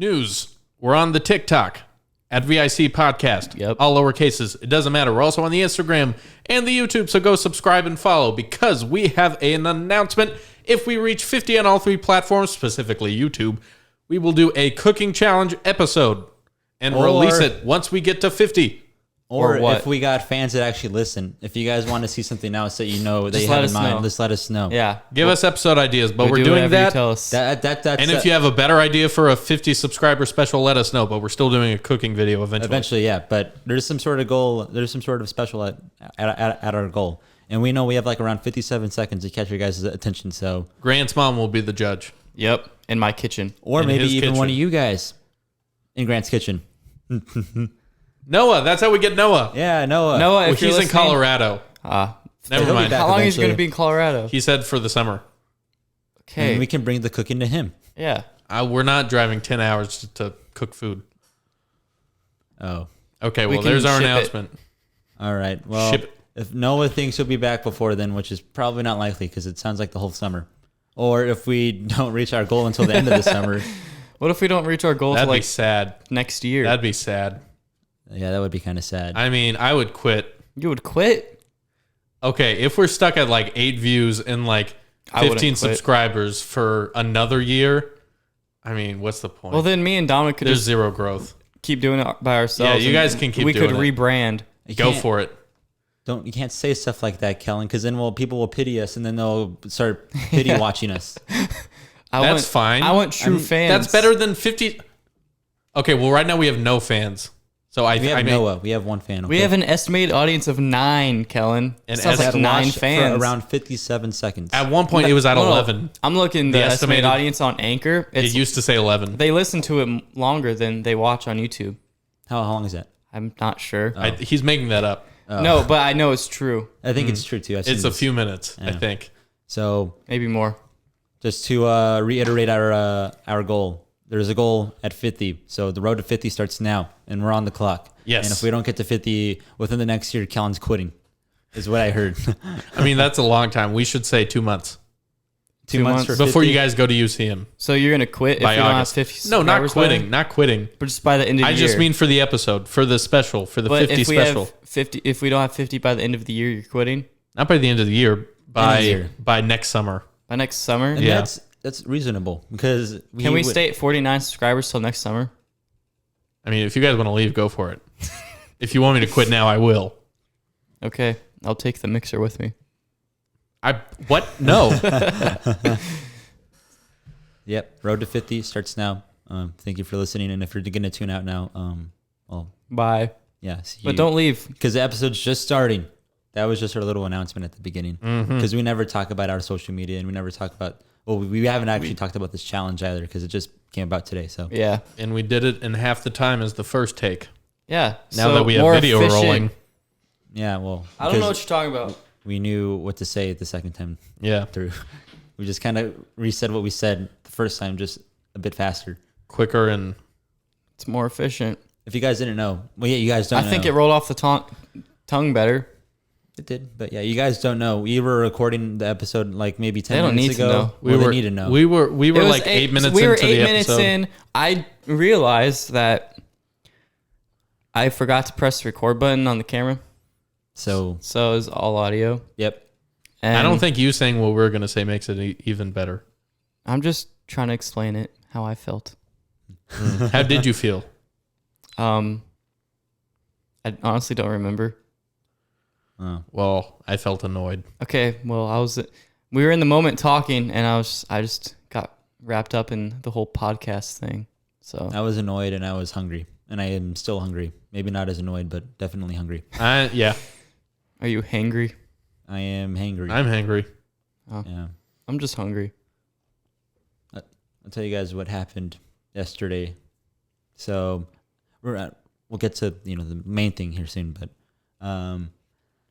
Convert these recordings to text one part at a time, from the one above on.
News. We're on the TikTok at VIC Podcast. Yep. All lower cases. It doesn't matter. We're also on the Instagram and the YouTube, so go subscribe and follow because we have an announcement. If we reach 50 on all three platforms, specifically YouTube, we will do a cooking challenge episode and release it once we get to 50. Or if we got fans that actually listen. If you guys want to see something else that you know that you have in mind, just let us know. Yeah. Give us episode ideas, but we're doing that. And if you have a better idea for a 50 subscriber special, let us know. But we're still doing a cooking video eventually. Eventually, yeah. But there's some sort of goal. There's some sort of special at our goal. And we know we have like around 57 seconds to catch your guys' attention. So Grant's mom will be the judge. Yep. In my kitchen. Or maybe even kitchen. one of you guys in Grant's kitchen. Noah, that's how we get Noah. Yeah, Noah. Well, he's in Colorado. Never mind. How long is he going to be in Colorado? He said for the summer. Okay. And we can bring the cooking to him. Yeah. We're not driving 10 hours to cook food. Oh. Okay, well, there's our announcement. All right. Well, if Noah thinks he'll be back before then, which is probably not likely because it sounds like the whole summer. Or if we don't reach our goal until the end of the summer. What if we don't reach our goal That'd until be sad. Next year? That'd be sad. Yeah, that would be kind of sad. I mean, I would quit. You would quit? Okay, if we're stuck at like 8 views and like 15 subscribers for another year, I mean, what's the point? Well, then me and Dominic could There's zero growth. Keep doing it by ourselves. Yeah, you guys can keep doing it. We could rebrand. Go for it. You can't say stuff like that, Kellen, because then people will pity us and then they'll start pity watching us. That's fine. I want true fans. That's better than 50. Okay, well, right now we have no fans. So we have Noah. We have one fan. Okay? We have an estimated audience of 9, Kellen. And sounds like 9 fans. For around 57 seconds. At one point, it was at 11. I'm looking the estimated audience on Anchor. It used to say 11. They listen to it longer than they watch on YouTube. How long is that? I'm not sure. He's making that up. Oh. No, but I know it's true. I think it's true, too. It's a few minutes, I think. So maybe more. Just to reiterate our goal. There's a goal at 50. So the road to 50 starts now, and we're on the clock. Yes. And if we don't get to 50 within the next year, Kellen's quitting, is what I heard. I mean, that's a long time. We should say 2 months. 2 months for 50? Before you guys go to UCM. So you're going to quit if you don't have 50 No, not quitting. Not quitting. But just by the end of the year. I just mean for the episode, for the special, for the 50 special. If we don't have 50 by the end of the year, you're quitting? Not by the end of the year. By next summer. By next summer? And yeah. That's reasonable because can we stay at 49 subscribers till next summer? I mean, if you guys want to leave, go for it. If you want me to quit now, I will. Okay, I'll take the mixer with me. What? No. Yep. Road to 50 starts now. Thank you for listening, and if you're going to tune out now, well, bye. Yeah, but don't leave because the episode's just starting. That was just our little announcement at the beginning because we never talk about our social media and we never talk about. Well, we haven't actually talked about this challenge either because it just came about today. So yeah, and we did it in half the time as the first take. Yeah. Now that we have video rolling. Yeah. Well, I don't know what you're talking about. We knew what to say the second time. Yeah. Through, we just kind of resaid what we said the first time, just a bit faster, quicker, and it's more efficient. If you guys didn't know, well, yeah, you guys don't know. I think it rolled off the tongue better. It did, but yeah, you guys don't know. We were recording the episode like maybe 10 minutes minutes ago. They need to know. We were like 8 minutes into the episode. We were 8 minutes in. I realized that I forgot to press the record button on the camera. So it was all audio. Yep. And I don't think you saying what we're going to say makes it even better. I'm just trying to explain it, how I felt. How did you feel? I honestly don't remember. Oh. Well, I felt annoyed. Okay, well, we were in the moment talking, and I just got wrapped up in the whole podcast thing. So I was annoyed and I was hungry, and I am still hungry. Maybe not as annoyed, but definitely hungry. Yeah. Are you hangry? I am hangry. I'm hangry. Oh. Yeah. I'm just hungry. I'll tell you guys what happened yesterday. So we'll get to the main thing here soon, but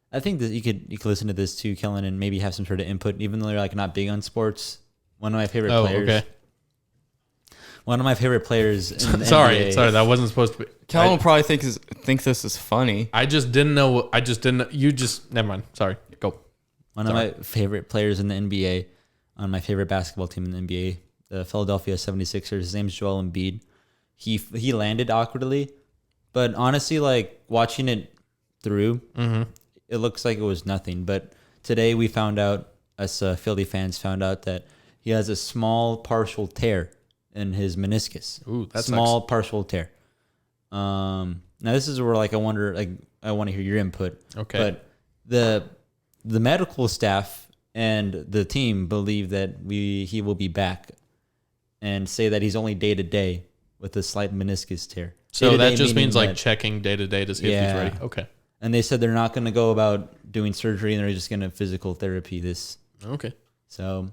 I think that you could listen to this too, Kellen, and maybe have some sort of input, even though you're like not big on sports. One of my favorite players. Okay. One of my favorite players. In the sorry, NBA. That wasn't supposed to be. Kellen will probably think this is funny. I just didn't know. You just never mind. Sorry. Go. One of my favorite players in the NBA, on my favorite basketball team in the NBA, the Philadelphia 76ers. His name's Joel Embiid. he landed awkwardly. But honestly, like watching it through, it looks like it was nothing. But today we found out, us Philly fans found out that he has a small partial tear in his meniscus. Ooh, that's small partial tear. Now this is where like I want to hear your input. Okay. But the medical staff and the team believe that he will be back, and say that he's only day to day with a slight meniscus tear. So Day-to-day that just means like that, checking day to day to see if he's ready. Okay. And they said they're not going to go about doing surgery, and they're just going to physical therapy this. Okay. So,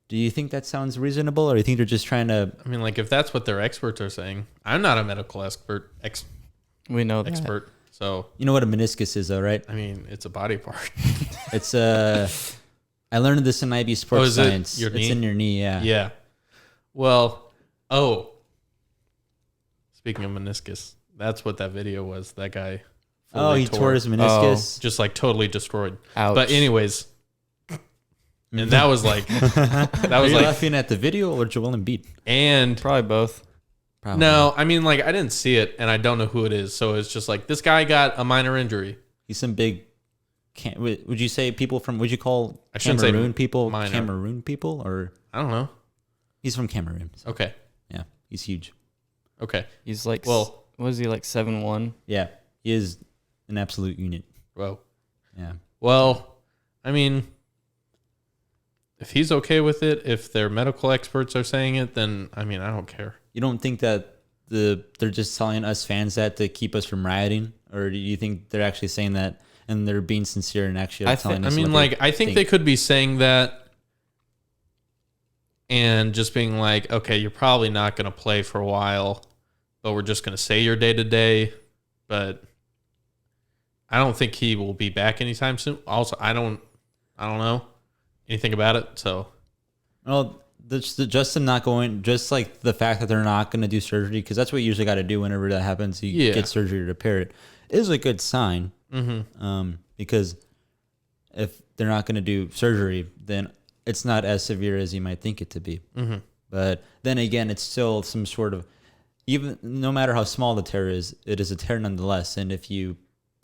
do you think that sounds reasonable, or do you think they're just trying to? I mean, like if that's what their experts are saying, I'm not a medical expert. We know that. Expert. So You know what a meniscus is, though, right? I mean, it's a body part. It's I learned this in IB Sports is it Science. your It's knee? in your knee, yeah. Yeah. Well, speaking of meniscus, that's what that video was. That guy. Oh, fully he tore his meniscus. just like totally destroyed. Ouch. But anyways, and that was like Are you laughing at the video or Joel Embiid? and Probably both. Probably. no, I mean like I didn't see it and I don't know who it is, so it's just like this guy got a minor injury. He's some big. Would you say people from? Would you call I shouldn't say Cameroon people minor. Cameroon people, or I don't know. he's from Cameroon? So, Okay, yeah, he's huge. okay. He's like, Well- what is he, like 7'1"? Yeah, he is an absolute unit. Well, Yeah. well, I mean, if he's okay with it, if their medical experts are saying it, then I mean I don't care. You don't think that they're just telling us fans that to keep us from rioting, or do you think they're actually saying that and they're being sincere and actually telling us? I mean, like, I think they could be saying that and just being like, okay, you're probably not going to play for a while, but we're just going to say you're day to day. But I don't think he will be back anytime soon. Also, I don't know anything about it. So, Well, just them not going, just like the fact that they're not going to do surgery, because that's what you usually got to do whenever that happens. You get surgery to repair it. Is a good sign. Because if they're not going to do surgery, then it's not as severe as you might think it to be. But then again, it's still some sort of, even no matter how small the tear is, it is a tear nonetheless. And if you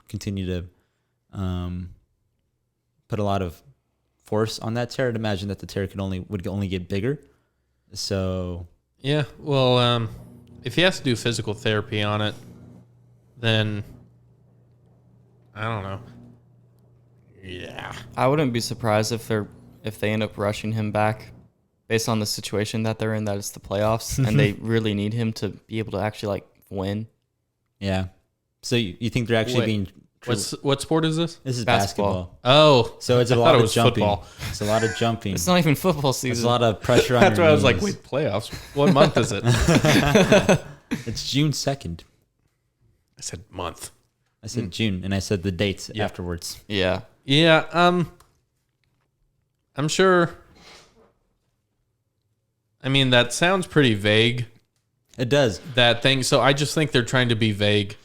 continue to put a lot of force on that tear, I'd imagine that the tear would only get bigger. So yeah, well, if he has to do physical therapy on it, then I don't know. Yeah. I wouldn't be surprised if they end up rushing him back based on the situation that they're in, that it's the playoffs and they really need him to be able to actually like win. yeah. So you think they're actually being? What sport is this? This is Basketball. basketball. Oh, So it's a I lot thought it of was jumping. football. It's a lot of jumping. It's not even football There's season. a lot of pressure on That's your why I was like, knees. wait, playoffs? What month is it? It's June 2nd. I said month. I said June, and I said the dates afterwards. Yeah. Yeah, I'm sure. I mean, that sounds pretty vague, It does. that thing. So I just think they're trying to be vague.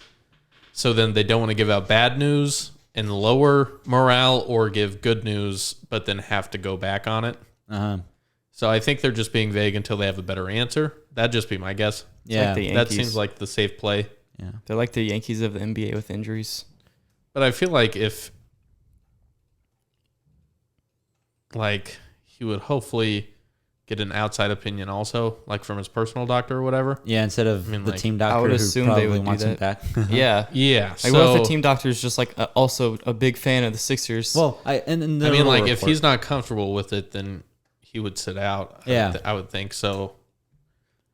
So then they don't want to give out bad news and lower morale, or give good news, but then have to go back on it. Uh-huh. So I think they're just being vague until they have a better answer. That'd just be my guess. Yeah. like the That Yankees. seems like the safe play. Yeah. They're like the Yankees of the NBA with injuries. But I feel like if, like, he would hopefully get an outside opinion also, like from his personal doctor or whatever. Yeah, instead of I mean, the like, team I doctor would who assume they probably would do wants him that. back. Yeah. Yeah. Like, So, what if the team doctor is just like also a big fan of the Sixers? Well, I mean, like, if he's not comfortable with it, then he would sit out. Yeah. I would think so.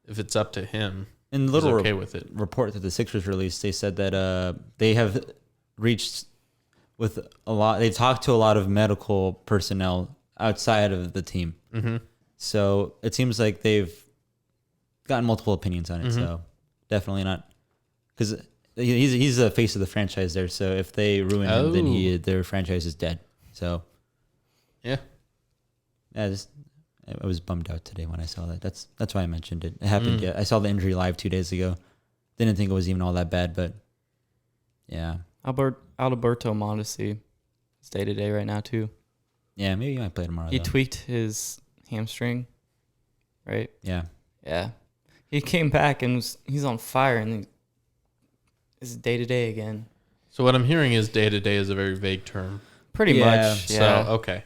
If it's up to him, in the he's little okay with it. report that the Sixers released, they said that they have reached with a lot. They talked to a lot of medical personnel outside of the team. Mm-hmm. So it seems like they've gotten multiple opinions on it. So definitely not, because he's the face of the franchise there. So if they ruin him, then their franchise is dead. So Yeah. I was bummed out today when I saw that. That's why I mentioned it. It happened. Yeah, I saw the injury live 2 days ago. Didn't think it was even all that bad, but yeah. Alberto Mondesi is day to day right now too. Yeah, maybe he might play tomorrow. He though. tweaked his hamstring, right? Yeah. Yeah. He came back and he's on fire, and it's day to day again. So what I'm hearing is day to day is a very vague term. Pretty much. Yeah. So okay.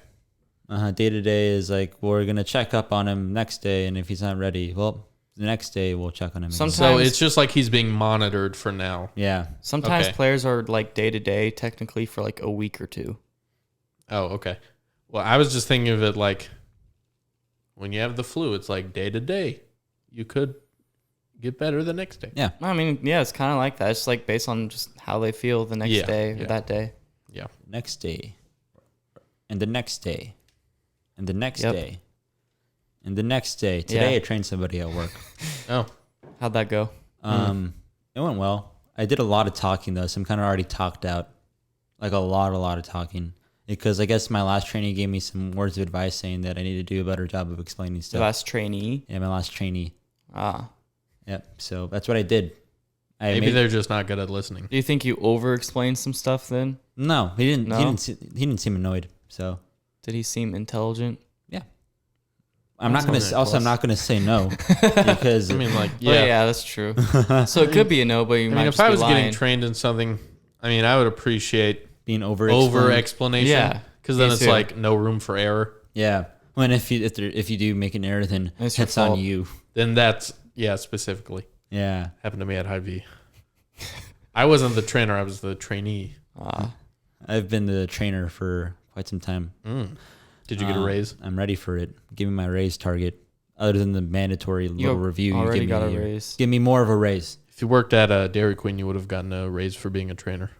Day to day is like, we're going to check up on him next day. And if he's not ready, well, the next day we'll check on him. Sometimes, so it's just like he's being monitored for now. Yeah. Sometimes Okay. players are like day to day, technically for like a week or two. Oh, okay. Well, I was just thinking of it like when you have the flu, it's like day to day. You could get better the next day. Yeah. I mean, yeah, it's kind of like that. It's like based on just how they feel the next day or that day. Yeah. Next day. And the next day. And the next Yep. day. And the next day. Today I trained somebody at work. Oh. How'd that go? It went well. I did a lot of talking though, so I'm kind of already talked out. Like a lot of talking. Because I guess my last trainee gave me some words of advice saying that I need to do a better job of explaining The stuff. last trainee? Yeah, my last trainee. Ah. Yep. So that's what I did. Maybe they're just not good at listening. Do you think you over-explained some stuff then? No, he didn't. No? He didn't seem annoyed. So Did he seem intelligent? yeah. I'm not gonna. Also, I'm not gonna say no because I mean, like, Yeah, yeah, that's true. So it could be a no, but you I might mean, just if I be was lying. getting trained in something, I mean, I would appreciate being over explanation. Yeah, Because then me it's too. like no room for error. Yeah. When if you do make an error, then It's your it's on fault. you. Then that's, specifically. Yeah. Happened to me at Hyvee. I wasn't the trainer. I was the trainee. I've been the trainer for quite some time. Did you get a raise? I'm ready for it. Give me my raise target. Other than the mandatory little review, already you give got me a raise. Give me more of a raise. If you worked at Dairy Queen, you would have gotten a raise for being a trainer.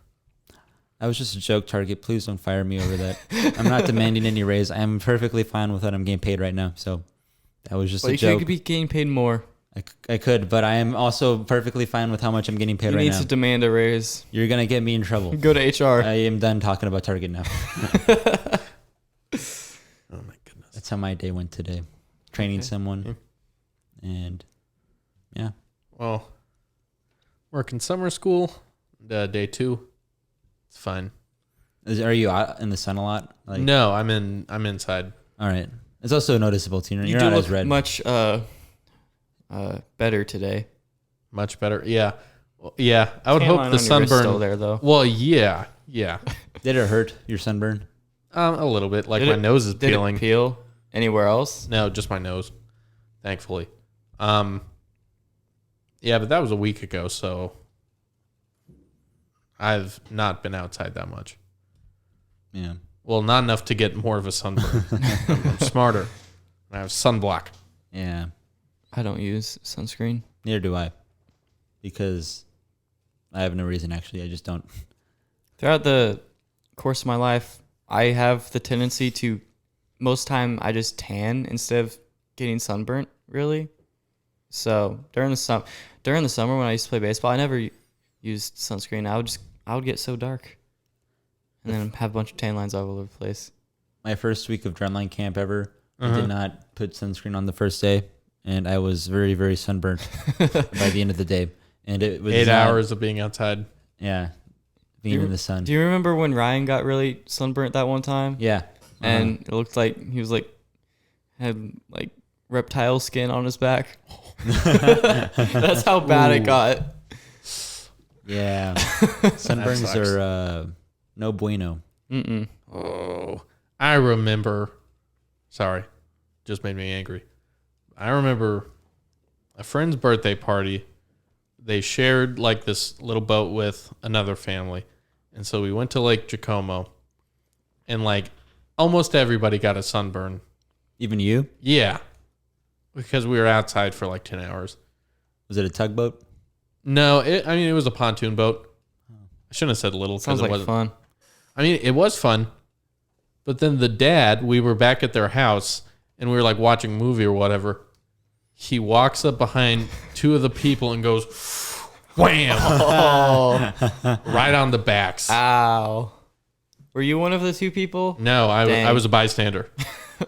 I was just a joke target. Please don't fire me over that. I'm not demanding any raise. I'm perfectly fine with what I'm getting paid right now. So that was just Well, a you joke. could be getting paid more. I could, but I am also perfectly fine with how much I'm getting paid You right need now. to demand a raise. You're going to get me in trouble. Go to HR. I am done talking about Target now. Oh, my goodness. That's how my day went today. Training someone. And yeah. Well, working summer school, day 2. It's fine. Are you out in the sun a lot? Like, No, I'm inside. all right. It's also noticeable too. you You're do not look as red. much better today. Much better. Yeah. Well, yeah. I would Tan hope line the on your wrist sunburn. still there though. Well, yeah. Did it hurt your sunburn? A little bit. Like Did my it- nose is Did peeling. it peel anywhere else? No, just my nose. Thankfully. Yeah, but that was a week ago, so I've not been outside that much. Yeah. Well, not enough to get more of a sunburn. I'm smarter. I have sunblock. Yeah. I don't use sunscreen. Neither do I. Because I have no reason actually. I just don't. Throughout the course of my life, I have the tendency to, most time I just tan instead of getting sunburnt, really. So during the summer when I used to play baseball, I never used sunscreen. I would get so dark, and then have a bunch of tan lines all over the place. My first week of drumline camp ever, I did not put sunscreen on the first day, and I was very, very sunburnt by the end of the day. And it was 8 hours of being outside. Yeah, being in the sun. Do you remember when Ryan got really sunburnt that one time? Yeah, And it looked like he was had reptile skin on his back. That's how bad it got. yeah. Sunburns sucks. are no bueno. Mm-mm. Oh, I remember. Sorry, just made me angry. I remember a friend's birthday party. They shared like this little boat with another family. And so we went to Lake Jacomo and like almost everybody got a sunburn. Even you? Yeah. Because we were outside for like 10 hours. Was it a tugboat? No, it was a pontoon boat. I shouldn't have said little. Sounds it like wasn't. fun. I mean, it was fun. But then the dad, we were back at their house and we were like watching a movie or whatever. He walks up behind 2 of the people and goes, wham! Oh, Right on the backs. ow. Were you one of the 2 people? No, I Dang. was a bystander.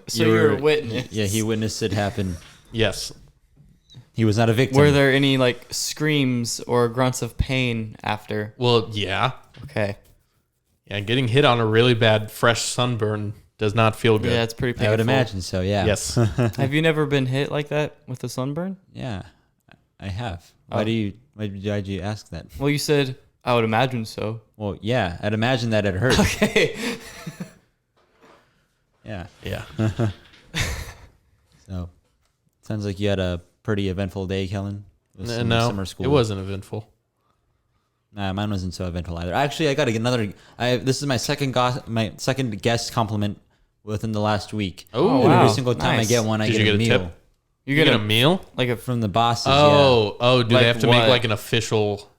So you're a witness. Yeah, he witnessed it happen. Yes. He was not a victim. Were there any screams or grunts of pain after? Well, yeah. Okay. Yeah, getting hit on a really bad fresh sunburn does not feel good. Yeah, it's pretty painful. I would imagine so, yeah. Yes. Have you never been hit like that with a sunburn? Yeah. I have. Oh. Why did you ask that? Well, you said I would imagine so. Well, yeah, I'd imagine that it hurt. Okay. Yeah. Yeah. So, sounds like you had a pretty eventful day, Kellen. With summer school. It wasn't eventful. Nah, mine wasn't so eventful either. Actually, I got another. This is my second guest compliment within the last week. Oh, And wow. every single time Nice. I get one, I Did get you a get a meal tip? You You get get a meal? like a from the bosses. Oh, do Like they have to make what? like an official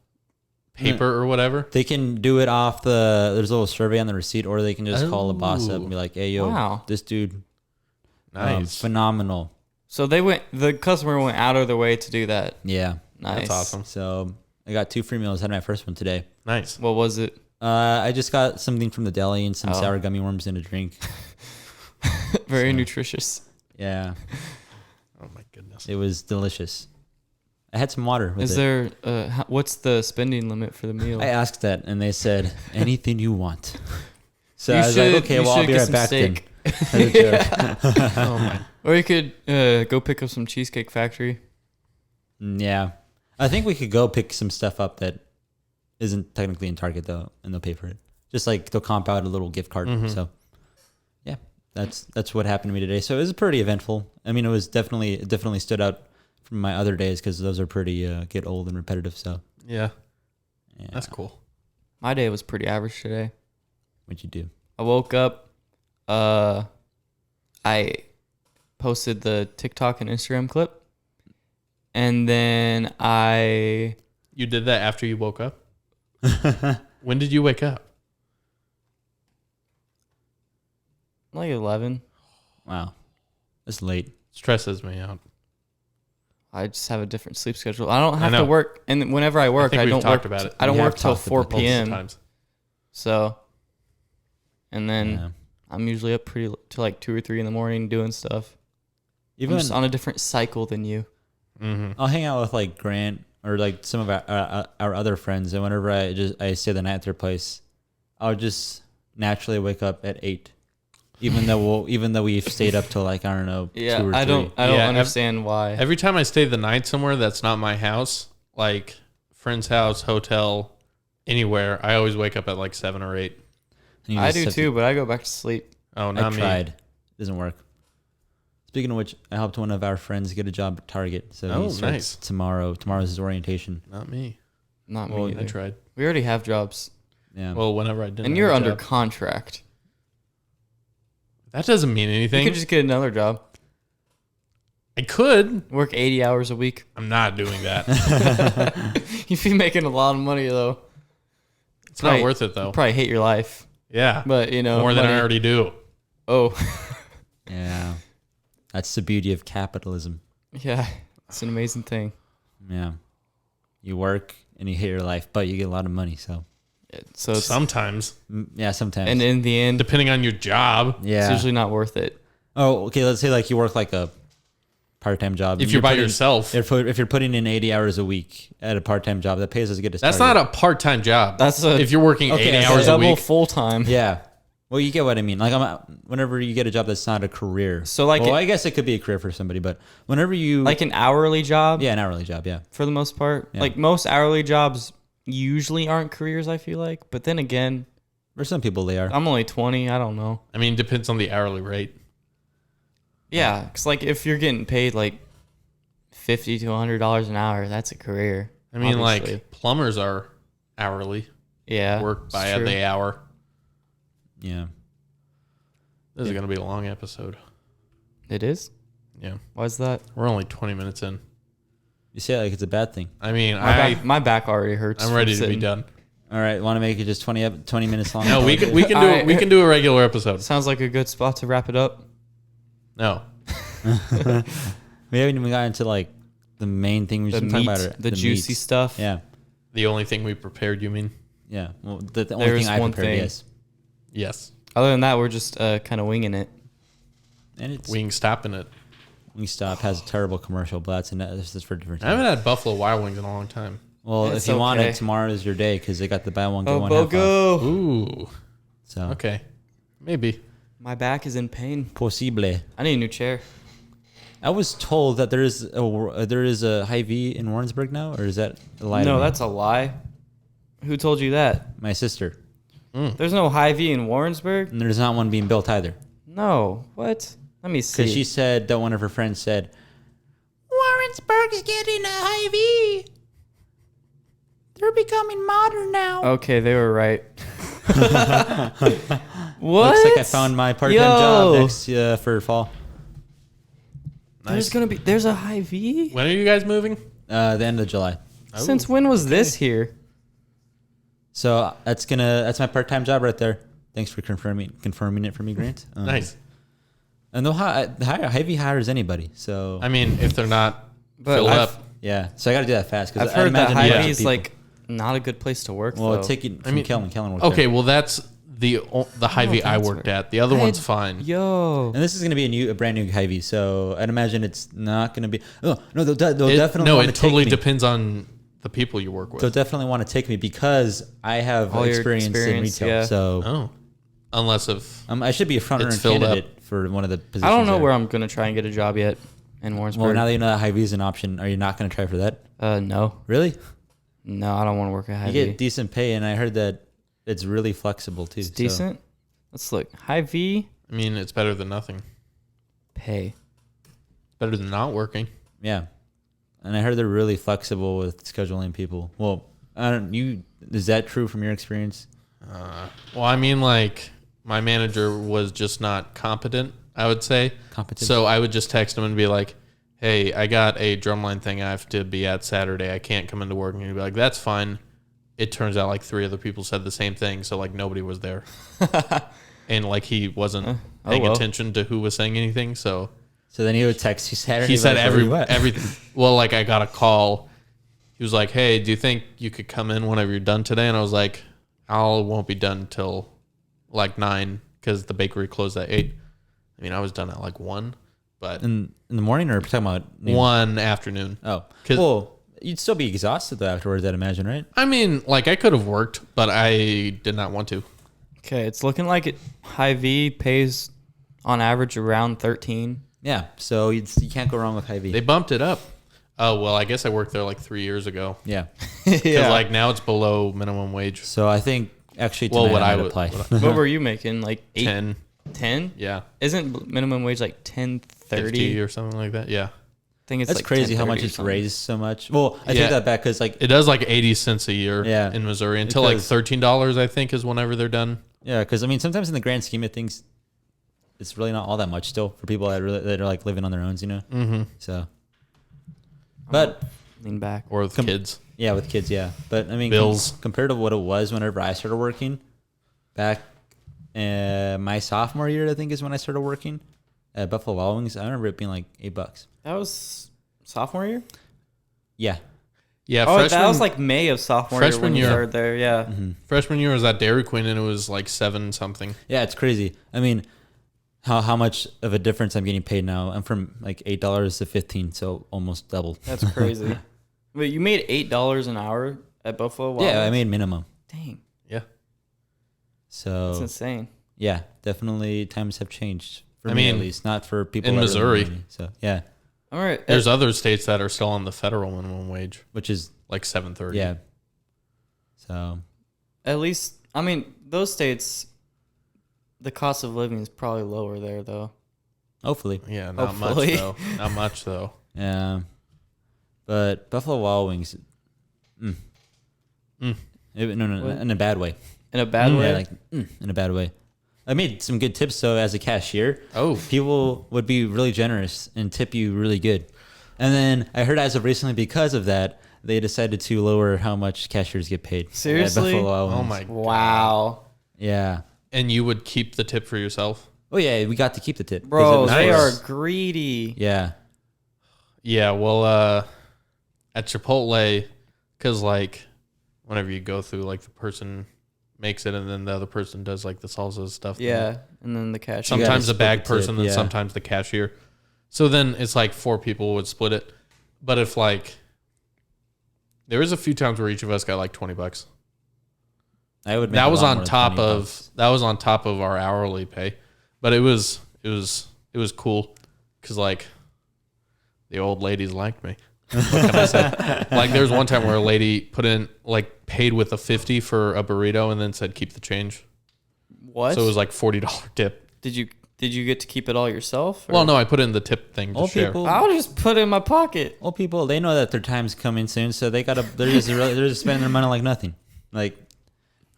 paper or whatever? They can do it off there's a little survey on the receipt, or they can just call the boss up and be like, "Hey, yo, Wow. this dude, Nice. phenomenal." So the customer went out of their way to do that. Yeah, Nice. That's awesome. so I got 2 free meals. I had my first one today. Nice. What was it? I just got something from the deli and some Oh. sour gummy worms and a drink. Very nutritious. Yeah, Oh my goodness. it was delicious. I had some water with Is it. there what's the spending limit for the meal? I asked that, and they said anything you want. So You I was should- like, okay, you well, I'll should be get right some back steak. then. As a joke. Oh my. Or you could go pick up some Cheesecake Factory. Yeah, I think we could go pick some stuff up that isn't technically in Target though, and they'll pay for it. Just like they'll comp out a little gift card. Mhm. So, yeah, that's what happened to me today. So it was pretty eventful. I mean, it definitely stood out from my other days because those are pretty get old and repetitive. So Yeah. yeah. That's cool. My day was pretty average today. What'd you do? I woke up. I posted the TikTok and Instagram clip, and then You did that after you woke up? When did you wake up? like 11. Wow, that's late. Stresses me out. I just have a different sleep schedule. I don't I have to know. work, and whenever I work, think I we've don't talked work. about it. I don't We work have till talked 4 about multiple p.m. Times. So, and then Yeah. I'm usually up till like 2 or 3 in the morning doing stuff. Even I'm just on a different cycle than you. Mm-hmm. I'll hang out with like Grant or like some of our other friends, and whenever I stay the night at their place, I'll just naturally wake up at 8, even though we've stayed up till like I don't know 2 or 3. I don't Yeah, understand why. Every time I stay the night somewhere that's not my house, like friend's house, hotel, anywhere, I always wake up at like 7 or 8. And you I just do have too, but I go back to sleep. Oh, I not me. tried. Doesn't work. Speaking of which, I helped one of our friends get a job at Target. So Oh, he starts nice. tomorrow. Tomorrow's his orientation. Not me. Not Well, me I either. tried. We already have jobs, Yeah. Well, whenever I didn't. and you're have a under job. contract. That doesn't mean You anything. could just get another job. I could. Work 80 hours a week. I'm not doing that. You'd be making a lot of money though. It's Right. not worth it though. You'll probably hate your life, Yeah. but you know More than I money- already do. Oh, Yeah. That's the beauty of capitalism. yeah, it's an amazing thing. Yeah. You work and you hate your life, but you get a lot of money. So, So it's, Sometimes, yeah, sometimes. and in the end, depending on your job. yeah. it's usually not worth it. Oh, okay. Let's say like you work like a part-time job. If you're by yourself, If you're putting in 80 hours a week at a part-time job, that pays as good as that's not a part-time job. That's a if you're working Okay, 80 so hours a double week. full time. Yeah. Well, you get what I mean. Like, whenever you get a job that's not a career. So, like, well, I guess it could be a career for somebody, but whenever you Like an hourly job. yeah, an hourly job, yeah. For the most part, Yeah. like most hourly jobs usually aren't careers. I feel like, but then again, For some people, they are. I'm only 20. I don't know. I mean, depends on the hourly rate. Yeah, because like if you're getting paid like $50 to $100 an hour, that's a career. I mean, obviously. like plumbers are hourly, Yeah, work by it's true. the hour. Yeah. This is going to be a long episode. It is. Yeah. Why's that? We're only 20 minutes in. You say it like it's a bad thing. I mean, My back already hurts. I'm from ready to be sitting. done. All right, want to make it just 20 minutes long? No, we can do Alright. we can do a regular episode. Sounds like a good spot to wrap it up. No. We haven't even gotten into like the main thing we The should meat, talk about. the juicy meats. stuff. Yeah. The only thing we prepared, you mean? Yeah. Well, the only There's thing I one prepared, thing. yes. Yes. Other than that, we're just kind of winging it. And it's Wing stopping it. Wingstop has a terrible commercial, but that's just for a different I time. haven't had Buffalo Wild Wings in a long time. Well, It's if you want okay. it, tomorrow is your day because they got the buy one get Oh, one half off. BOGO! Ooh. So Okay. Maybe. My back is in pain. possible. I need a new chair. I was told that there is a Hyvee in Warrensburg now, or is that a lie? No, that's a lie. Who told you that? my sister. There's no Hyvee in Warrensburg. And there's not one being built either. No. What? Let me see. Because she said that one of her friends said, Warrensburg's getting a Hyvee. They're becoming modern now. Okay, they were right. What? Looks like I found my part-time job next for fall. There's a Hyvee? When are you guys moving? The end of July. Since when was this here? So that's my part-time job right there. Thanks for confirming it for me, Grant. Nice. And Hyvee hires anybody. So I mean, if they're not filled up. yeah. So I got to do that fast. I've heard that Hyvee is like not a good place to work. Well, though. take it from Kellen. Kellen worked Okay, there. well that's the Hyvee I worked at. The other one's fine. Yo. And this is going to be a brand new Hyvee. So I'd imagine it's not going to be. Oh no, they'll definitely. No, want it to totally take me. depends on the people you work with. They'll definitely want to take me because I have All your experience in experience, retail. yeah. So Oh, unless if I should be a front runner It's filled candidate for one of the positions. I don't know there. where I'm gonna try and get a job yet in Warrensburg. Well, now that you know that Hyvee is an option, are you not going to try for that? No, Really? no, I don't want to work at You Hyvee. get decent pay, and I heard that it's really flexible too. It's so- decent. Let's look. Hyvee I mean, it's better than nothing. pay. Better than not working. Yeah, and I heard they're really flexible with scheduling people. Well, is that true from your experience? Well, I mean, like my manager was just not competent, I would say. Competent? So I would just text him and be like, "Hey, I got a drumline thing I have to be at Saturday. I can't come into work." And he'd be like, "That's fine." It turns out like 3 other people said the same thing, so like nobody was there, and like he wasn't paying attention to who was saying anything. So then he would text you Saturday. he said like, "Where you at?" everything. Well, like I got a call. He was like, "Hey, do you think you could come in whenever you're done today?" And I was like, "I won't be done till like 9 because the bakery closed at 8." I mean, I was done at like 1, but in the morning, or talking about noon? 1 afternoon. Oh, 'Cause- well, you'd still be exhausted though afterwards, I'd imagine, right? I mean, like I could have worked, but I did not want to. Okay, it's looking like Hyvee pays on average around 13. Yeah, so you can't go wrong with Hyvee. They bumped it up. Oh, well, I guess I worked there like 3 years ago. Yeah. Because like now it's below minimum wage. So I think actually Well, tonight what I I might would- apply. What were you making? Like 8, 10, 10? yeah, Isn't minimum wage like 10.30? 50 or something like that. Yeah. I think it's That's like crazy how 10.30 much or it's something. raised so much. Well, I Yeah. take that back because like It does like 80 cents a year Yeah. in Missouri until like Because- $13, I think, is whenever they're done. yeah, because I mean sometimes in the grand scheme of things, it's really not all that much still for people that are like living on their own, you know. Mm-hmm. So, but Lean back. Or with kids. yeah, with kids, yeah. But I mean, Bills. compared to what it was whenever I started working, back my sophomore year, I think is when I started working at Buffalo Wild Wings. I remember it being like $8. That was sophomore year? Yeah, Yeah, Oh, freshman, that was like May of sophomore year freshman when you year. started there. Yeah. freshman year was at Dairy Queen and it was like 7 something. yeah, it's crazy. I mean, how much of a difference I'm getting paid now? I'm from like $8 to 15, so almost double. That's crazy. But you made $8 an hour at Buffalo Wild Yeah, I Wings? made minimum. Dang. Yeah. So That's insane. yeah, definitely times have changed for I me at mean, least, not for people in that really Missouri. know me. So yeah, All right. There's other states that are still on the federal minimum wage, which is like 7.30. yeah. So At least, I mean, those states, the cost of living is probably lower there, though. hopefully, Yeah, not Hopefully. much though. Not much though. yeah. But Buffalo Wild Wings, no, What? in a bad way. In a bad way? Yeah, like in a bad way. I made some good tips though as a cashier. Oh, People would be really generous and tip you really good. And then I heard as of recently, because of that, they decided to lower how much cashiers get paid. at Seriously? Buffalo Wild oh Wings. my. Wow. Yeah. And you would keep the tip for yourself? Oh yeah, we got to keep the tip. 'cause it Bro, was they nice. are greedy. Yeah. Yeah, well, at Chipotle, because like whenever you go through, like the person makes it and then the other person does like the salsa stuff. Yeah. And then the cashier. Sometimes the split bag the tip, person and yeah. sometimes the cashier. So then it's like 4 people would split it. But if like there was a few times where each of us got like $20. I would. Make That a was lot on more than top 20 of bucks. that was on top of our hourly pay. But it was cool cuz like the old ladies liked me. What can I say? Like, there's one time where a lady paid with a 50 for a burrito and then said, keep the change. What? So it was like $40 tip. Did you get to keep it all yourself? Or? Well, no, I put it in the tip thing to Old share. people, I'll just put it in my pocket. old people, they know that their time's coming soon, so they're just spending their money like nothing. Like,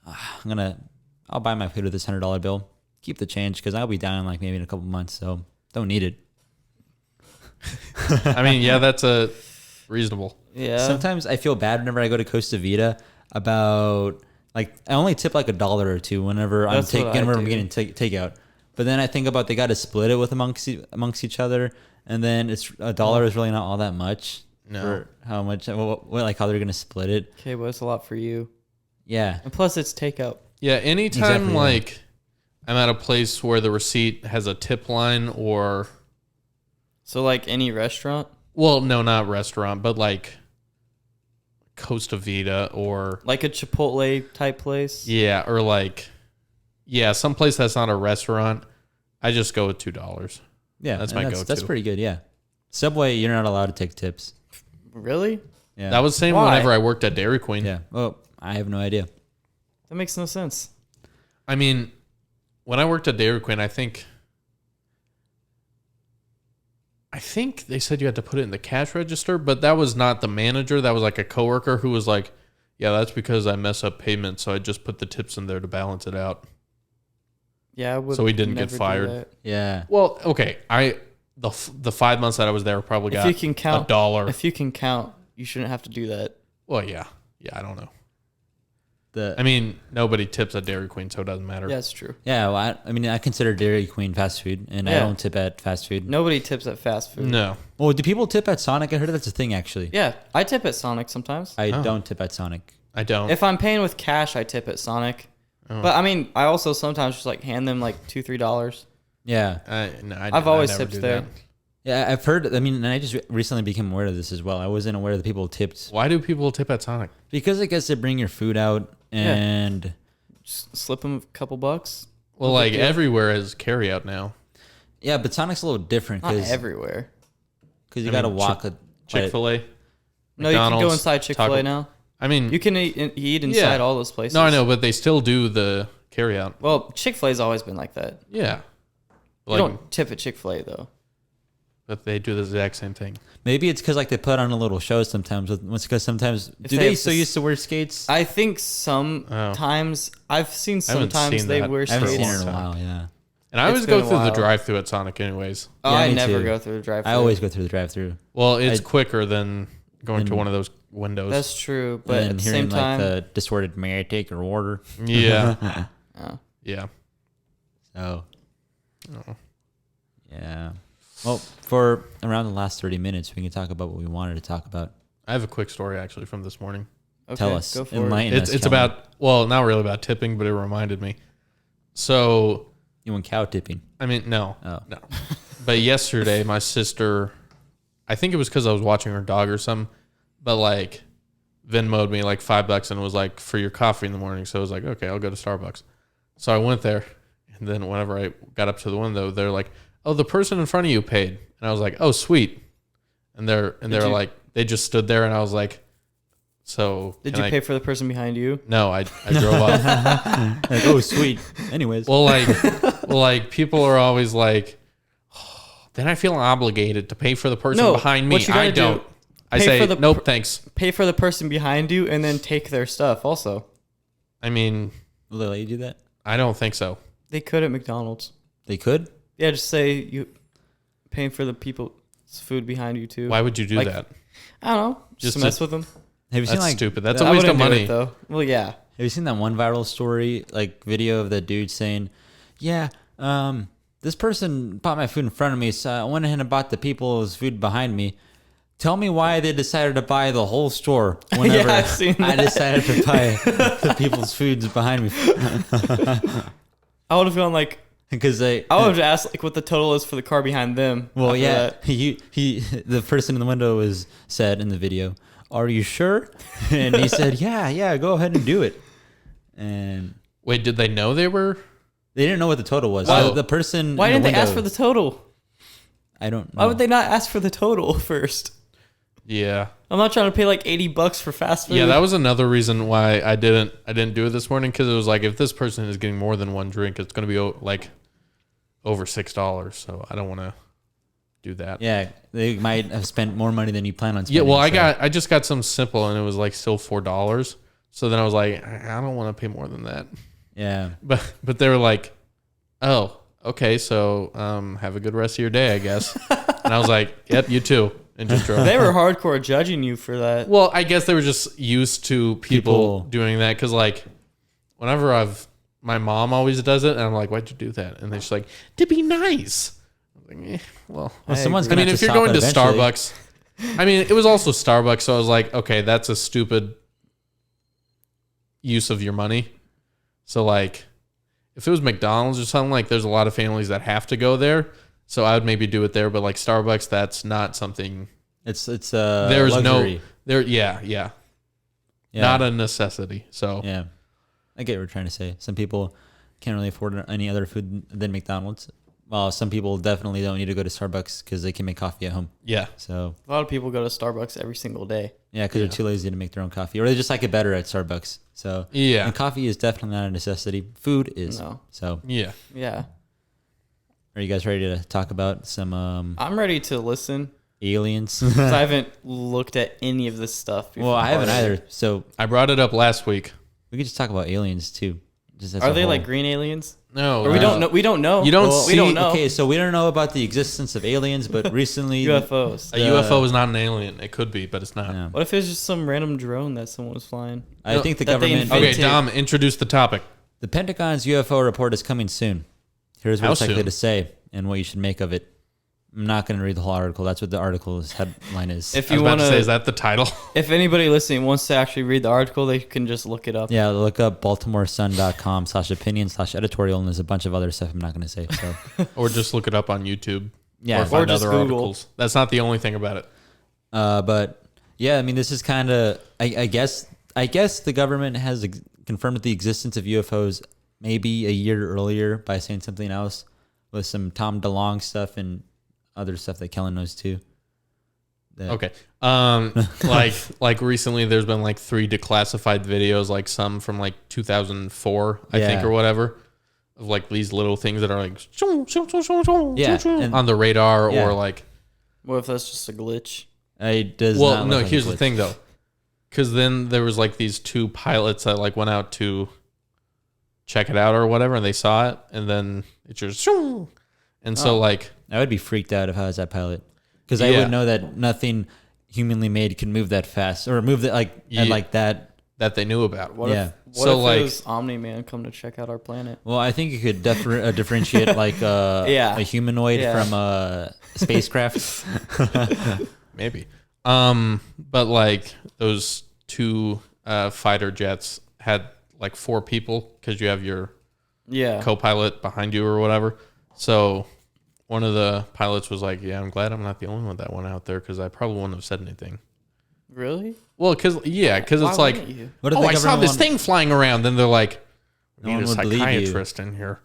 I'll buy my food with this $100 bill. Keep the change because I'll be down like maybe in a couple months, so don't need it. I mean, yeah, that's a reasonable. Yeah. Sometimes I feel bad whenever I go to Costa Vida about like I only tip like $1 or $2 whenever I'm getting takeout. But then I think about they got to split it with amongst each other, and then it's $1 is really not all that much. No. For how much? Like how they're gonna split it? Okay, well, it's a lot for you. Yeah. And plus, it's takeout. Yeah, anytime Exactly, I'm at a place where the receipt has a tip line or... So, like any restaurant? Well, no, not restaurant, but like Costa Vida or... Like a Chipotle type place? Yeah, or like... Yeah, someplace that's not a restaurant, I just go with $2. Yeah, that's my go-to. That's pretty good. Yeah. Subway, you're not allowed to take tips. Really? Yeah. That was the same Why? whenever I worked at Dairy Queen. Yeah. Well, I have no idea. That makes no sense. I mean, when I worked at Dairy Queen, I think they said you had to put it in the cash register, but that was not the manager. That was like a coworker who was like, yeah, that's because I mess up payments, so I just put the tips in there to balance it out. Yeah, I would. So he didn't get never do fired. that. Yeah. Well, okay. The 5 months that I was there probably got If you can count $1. If you can count, you shouldn't have to do that. Well, yeah. Yeah, I don't know. I mean, nobody tips at Dairy Queen, so it doesn't matter. Yeah, it's true. Yeah, well, I mean, I consider Dairy Queen fast food, and I Yeah. don't tip at fast food. Nobody tips at fast food. No. Well, do people tip at Sonic? I heard that's a thing, actually. Yeah, I tip at Sonic sometimes. I Oh. don't tip at Sonic. I don't. If I'm paying with cash, I tip at Sonic. Oh. But I mean, I also sometimes just like hand them like $2-3. Yeah. I've always never tipped do there. that. Yeah, I've heard, I mean, and I just recently became aware of this as well. I wasn't aware that people tipped. Why do people tip at Sonic? Because I guess they bring your food out and... Just slip them a couple bucks. Well, No like big deal. everywhere is carryout now. Yeah, but Sonic's a little different Not because everywhere. you got to walk a... Chick-fil-A. No, you can go McDonald's, inside Chick-fil-A Taco- now. I mean, You can eat inside all those places. no, I know, but they still do the carryout. Well, Chick-fil-A's always been like that. Yeah. You don't tip at Chick-fil-A though. But they do the exact same thing. Maybe it's because like they put on a little show sometimes. Because sometimes... If Do they they have still this- used to wear skates? I think sometimes I've seen I haven't sometimes seen they that. wear I haven't skates. seen it in a time. while, yeah. And I It's always been go a through the while. drive-thru at Sonic anyways. Oh, Yeah, I me never too. go through the drive-thru. I always go through the drive-thru. Well, it's I- quicker than going to one of those windows. That's true, but And at the hearing same time, like the disordered, may I take your order? Yeah. oh. Yeah. So, Oh. yeah. Well, for around the last 30 minutes, we can talk about what we wanted to talk about. I have a quick story actually from this morning. Okay, Tell us. Go for Enlighten it. us, It's Kellen. about, well, not really about tipping, but it reminded me. So, You went cow tipping. I mean, no. Oh. No. But yesterday, my sister, I think it was because I was watching her dog or something, but like Venmo'd me like $5 and was like, for your coffee in the morning. So I was like, okay, I'll go to Starbucks. So I went there. And then whenever I got up to the window, they're like, oh, the person in front of you paid. And I was like, oh, sweet. And they're like, they just stood there and I was like, so. Did can you I- pay for the person behind you? No, I drove off. Like, oh, sweet. Anyways. Like people are always like, oh, then I feel obligated to pay for the person No, behind me. what you gotta I do, don't. I pay say, for the nope, thanks. Pay for the person behind you and then take their stuff also. I mean, Will they let you do that? I don't think so. They could at McDonald's. They could? Yeah, just say you paying for the people's food behind you too. Why would you do Like, that? I don't know. Just Just to to- mess with them. Have you seen That's like stupid. That's have a waste of wouldn't do money. it, though. Well, yeah. you seen that one viral story, like video of the dude saying, yeah, this person bought my food in front of me, so I went ahead and bought the people's food behind me. Tell me why they decided to buy the whole store whenever I've seen I that. decided to buy the people's foods behind me. I would have gone like, Because they, I would have asked like what the total is for the car behind them. well, after yeah, that. he, the person in the window was said in the video, "Are you sure?" And he said, "Yeah, go ahead and do it." And Wait, did they know they were? they didn't know what the total was. Why- So the person, Why in didn't the they ask window- for the total? I don't know. Why would they not ask for the total first? Yeah. I'm not trying to pay like $80 for fast food. Yeah, that was another reason why I didn't do it this morning, because it was like, if this person is getting more than one drink, it's going to be like over $6. So I don't want to do that. Yeah, they might have spent more money than you plan on Yeah, spending. well, I just got some simple, and it was like still $4. So then I was like, I don't want to pay more than that. Yeah. But they were like, oh, okay, so have a good rest of your day, I guess. And I was like, yep, you too. And just drove. They were hardcore judging you for that. Well, I guess they were just used to people doing that, because like whenever my mom always does it, and I'm like, why'd you do that? And they're just like, to be nice. I'm like, well, someone's I gonna mean, have if to you're stop going it to eventually. Starbucks, I mean, it was also Starbucks, so I was like, okay, that's a stupid use of your money. So like, if it was McDonald's or something, like, there's a lot of families that have to go there, so I would maybe do it there. But like Starbucks, that's not something. It's There's luxury. yeah, not a necessity. So Yeah, I get what you're trying to say. Some people can't really afford any other food than McDonald's. Well, some people definitely don't need to go to Starbucks because they can make coffee at home. yeah, So A lot of people go to Starbucks every single day. yeah, because they're too lazy to make their own coffee, or they just like it better at Starbucks. So Yeah. and coffee is definitely not a necessity. Food is. No. So yeah. Yeah. are you guys ready to talk about some I'm ready to listen. aliens? 'Cause I haven't looked at any of this stuff before. Well, I haven't either. So I brought it up last week. we could just talk about aliens too. Just as Are a they whole. like green aliens? No, Or we don't know. We don't know. You don't Well, see- we don't know. Okay, so we don't know about the existence of aliens, but recently UFOs. a UFO is not an alien. It could be, but it's not. Yeah. What if it's just some random drone that someone was flying? I think the that they government. invented- Okay, Dom, introduce the topic. The Pentagon's UFO report is coming soon. Here's what How it's likely soon? to say and what you should make of it. I'm not going to read the whole article. That's what the article's headline is. If I was you about want to say, is to, that the title? if anybody listening wants to actually read the article, they can just look it up. Yeah, look up baltimoresun.com/opinion/editorial, and there's a bunch of other stuff I'm not going to say. So Or just look it up on YouTube. Yeah, or find just other Google. articles. That's not the only thing about it. but yeah, I mean, this is kind of, I guess the government has confirmed the existence of UFOs maybe a year earlier by saying something else with some Tom DeLonge stuff and other stuff that Kellen knows too. Okay. Like recently there's been like 3 declassified videos, like some from like 2004, I think, Yeah. or whatever, of like these little things that are like shoo, shoo, shoo, shoo, shoo, Yeah, shoo, shoo, and- on the radar, Yeah. or like, What if that's just a glitch? It does well, not no, look like here's a the glitch. thing though. Cause then there was like these 2 pilots that like went out to check it out or whatever, and they saw it, and then it just shoo. And so like, I would be freaked out if I was that pilot, because I Yeah. would know that nothing humanly made can move that fast or move that like Yeah. at like that. that they knew about. What Yeah. if what So, if like- it was Omni-Man come to check out our planet? Well, I think you could differentiate like Yeah. a humanoid Yeah. from a spacecraft. Maybe. But like those 2 fighter jets had like 4 people, because you have your Yeah. co-pilot behind you or whatever. So one of the pilots was like, yeah, I'm glad I'm not the only one that went out there, because I probably wouldn't have said anything. Really? Well, because Why it's like, wouldn't you? What if oh, the I saw government this want- thing flying around. Then they're like, No we one need a would believe you. psychiatrist in here.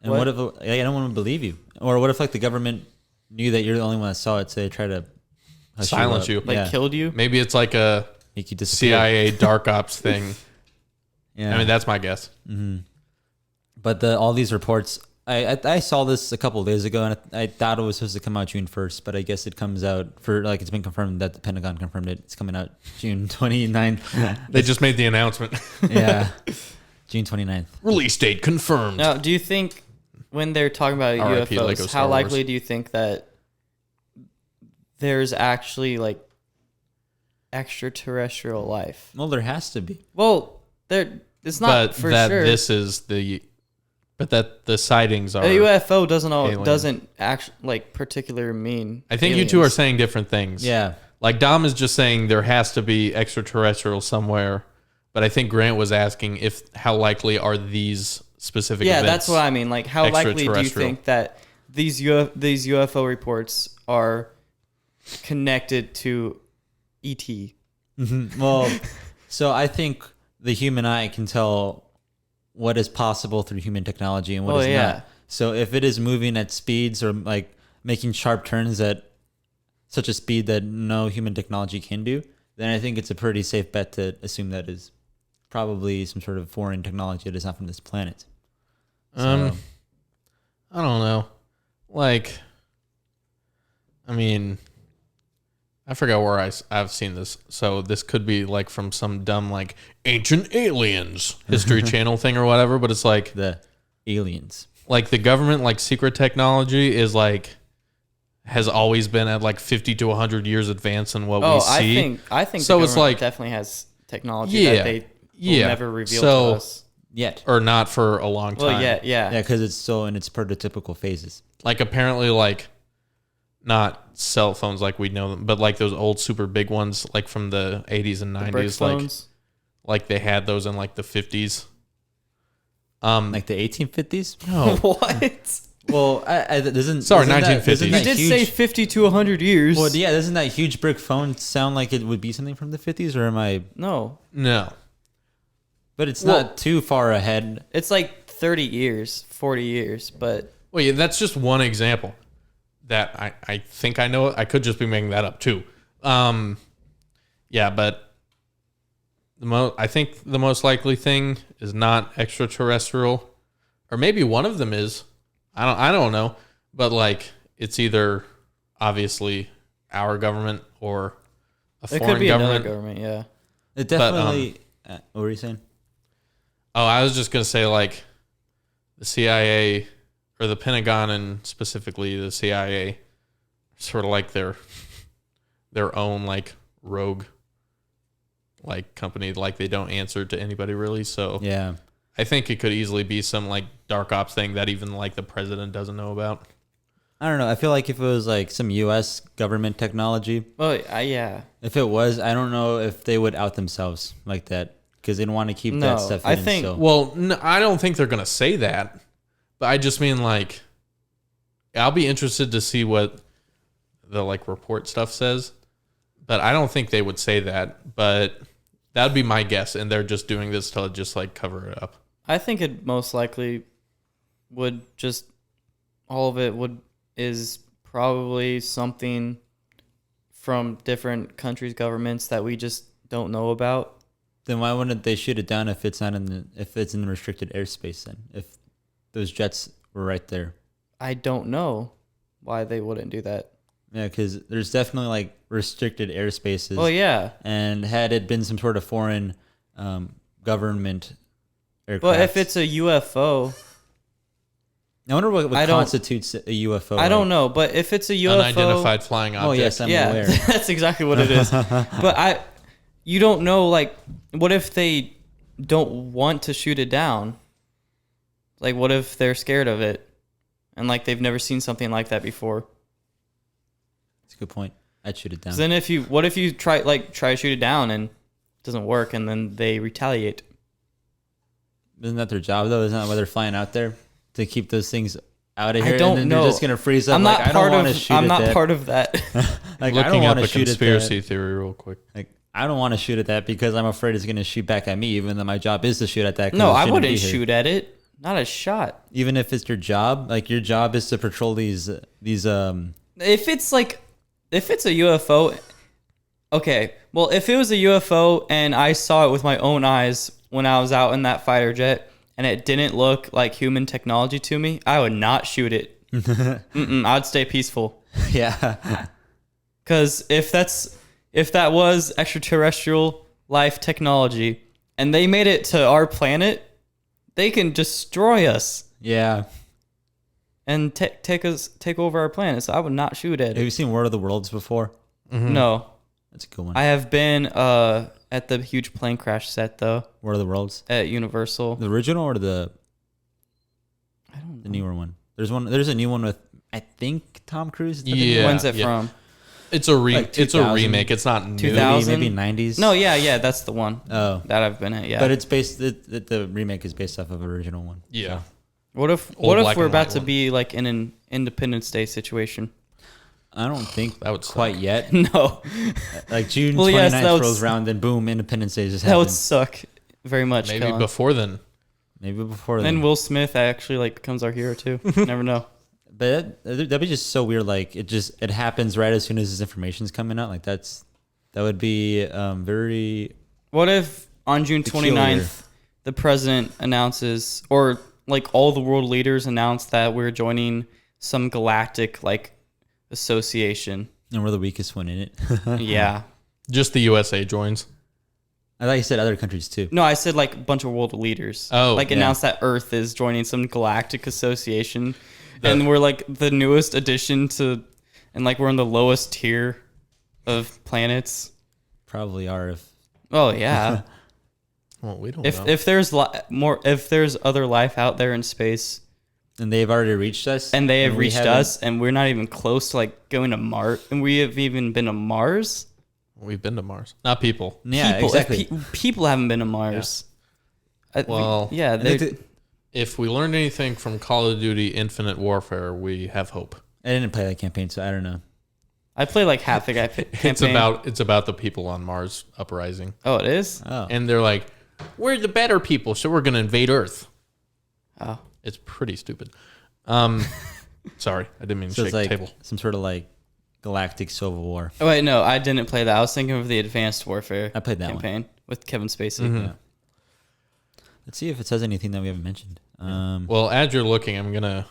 And what if I don't want to believe you? Or what if like the government knew that you're the only one that saw it, so they try to hush Silence up? you. Like Yeah. killed you? Maybe it's like a Make you disappear. CIA dark ops thing. Yeah. I mean, that's my guess. But all these reports, I saw this a couple of days ago, and I thought it was supposed to come out June 1st, but I guess it comes out for like it's been confirmed that the Pentagon confirmed it. It's coming out June 29th. They just made the announcement. Yeah, June 29th. Release date confirmed. Now, do you think when they're talking about R.I.P. Lego UFOs, Star how Wars. likely do you think that there's actually like extraterrestrial life? Well, there has to be. Well, it's not But for that sure. this is the, but that the sightings are. A UFO doesn't alien. actually like particularly mean. I think aliens. you 2 are saying different things. Yeah. Like Dom is just saying there has to be extraterrestrial somewhere, but I think Grant was asking how likely are these specific Yeah, events. that's what I mean. Like, how likely do you Extraterrestrial. think that these UFO reports are connected to ET? Well, so I think the human eye can tell what is possible through human technology and what Oh, is yeah. not. So if it is moving at speeds or like making sharp turns at such a speed that no human technology can do, then I think it's a pretty safe bet to assume that is probably some sort of foreign technology that is not from this planet. So, I don't know. Like, I mean, I forgot where I've seen this. So this could be like from some dumb like Ancient Aliens History Channel thing or whatever. But it's like the aliens, like the government, like secret technology is like has always been at like 50 to 100 years advance in what we see. I think so. The It's like definitely has technology that they will never reveal to us yet, or not for a long time. Well, yeah, because it's still in its prototypical phases. Like apparently, like not cell phones like we know them, but like those old super big ones, like from the 80s and 90s, like they had those in like the 50s. Like the 1850s? No. What? Well, doesn't 1950s. You did say 50 to 100 years. Well, yeah, doesn't that huge brick phone sound like it would be something from the 50s, or am I? No. But it's not too far ahead. It's like 30 years, 40 years, but... Well, yeah, that's just one example that I think I know. I could just be making that up too. Yeah, but I think the most likely thing is not extraterrestrial, or maybe one of them is. I don't know, but like it's either obviously our government or a foreign could be government. Another government, yeah. It definitely. What were you saying? Oh, I was just gonna say like the CIA or the Pentagon and specifically the CIA, sort of like their own like rogue like company, like they don't answer to anybody really. So yeah, I think it could easily be some like dark ops thing that even like the president doesn't know about. I don't know. I feel like if it was like some U.S. government technology, yeah. If it was, I don't know if they would out themselves like that because they'd want to keep that stuff hidden. I think. So. Well, no, I don't think they're gonna say that, but I just mean like, I'll be interested to see what the like report stuff says, but I don't think they would say that. But that'd be my guess, and they're just doing this to just like cover it up. I think it most likely would just all of it is probably something from different countries' governments that we just don't know about. Then why wouldn't they shoot it down if it's not if it's in the restricted airspace? Then if those jets were right there, I don't know why they wouldn't do that. Yeah, because there's definitely like restricted airspaces. Oh yeah, and had it been some sort of foreign government aircraft, but if it's a UFO. I wonder what constitutes a UFO. I don't know, but if it's a UFO... Unidentified flying object. Oh, yes, I'm aware. That's exactly what it is. But you don't know, like, what if they don't want to shoot it down? Like, what if they're scared of it? And, like, they've never seen something like that before? That's a good point. I'd shoot it down. Then what if you try to shoot it down and it doesn't work and then they retaliate? Isn't that their job, though? Isn't that why they're flying out there? To keep those things out of here, I don't and then know. they're just gonna freeze up. I'm like, not I don't want to part shoot of. I'm at not that. part of that. Like, Looking I don't up want a to shoot conspiracy at that. theory real quick. Like, I don't want to shoot at that because I'm afraid it's gonna shoot back at me. Even though my job is to shoot at that. No, I wouldn't shoot at it. Not a shot. Even if it's your job, like your job is to patrol these. If it's a UFO, okay. Well, if it was a UFO and I saw it with my own eyes when I was out in that fighter jet, and it didn't look like human technology to me, I would not shoot it. I'd stay peaceful. Yeah. Because if that was extraterrestrial life technology and they made it to our planet, they can destroy us. Yeah. And take over our planet. So I would not shoot at it. Have you seen War of the Worlds before? Mm-hmm. No. That's a good one. I have been at the huge plane crash set though. War of the Worlds at Universal. The original or the newer one? There's a new one with I think Tom Cruise. Yeah. When's it from? It's a it's a remake. It's not new. 2000? Maybe 90s. No, yeah, that's the one. Oh, that I've been at. Yeah, but it's based. The remake is based off of the original one. Yeah. So. What if we're about to be like in an Independence Day situation? I don't think that would quite suck. yet. No. Like June 29th rolls around, then boom, Independence Day just happened. That would suck very much. Maybe before then. Maybe before then. Then Will Smith actually like becomes our hero too. Never know. But that'd be just so weird. Like it happens right as soon as this information's coming out. Like that would be very. What if on June peculiar. 29th, the president announces, or like all the world leaders announce that we're joining some galactic like association? And we're the weakest one in it. Yeah. Just the USA joins. I thought you said other countries too. No, I said like a bunch of world leaders. Oh, like yeah. announce that Earth is joining some galactic association, and we're like the newest addition to, and like we're in the lowest tier of planets. Probably are if. Oh yeah. Well, we don't if know. if there's other life out there in space, And they've already reached us. and they have we reached haven't- us, and we're not even close to like going to Mars, and we have even been to Mars. We've been to Mars. Not people. Yeah, People, exactly. if people haven't been to Mars. Well, yeah, I think they. that- If we learned anything from Call of Duty Infinite Warfare, we have hope. I didn't play that campaign, so I don't know. I play like half the guy campaign. It's about the people on Mars uprising. Oh, it is. Oh, And they're like, we're the better people, so we're going to invade Earth. Oh, It's pretty stupid. Sorry, I didn't mean to so shake it's like the table. some sort of like Galactic Civil War. oh wait, no, I didn't play that. I was thinking of the Advanced Warfare I played that campaign with Kevin Spacey. Mhm. Yeah. Let's see if it says anything that we haven't mentioned. Well, as you're looking, I'm going to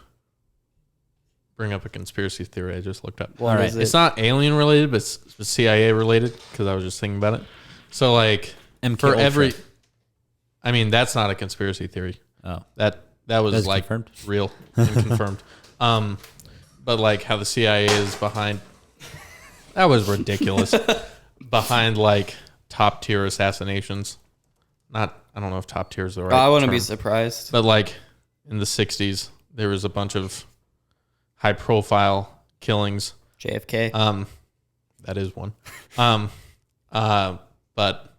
bring up a conspiracy theory I just looked up. What All is right. It's it? not alien related, but it's CIA related because I was just thinking about it. So, like, MK for Ultra. every, I mean, that's not a conspiracy theory. Oh, That was that's like confirmed. real and confirmed. But like how the CIA is behind, that was ridiculous. Behind like top tier assassinations. I don't know if top tier is the right I wouldn't be term. surprised. But like in the 60s, there was a bunch of high profile killings. JFK. That is one. But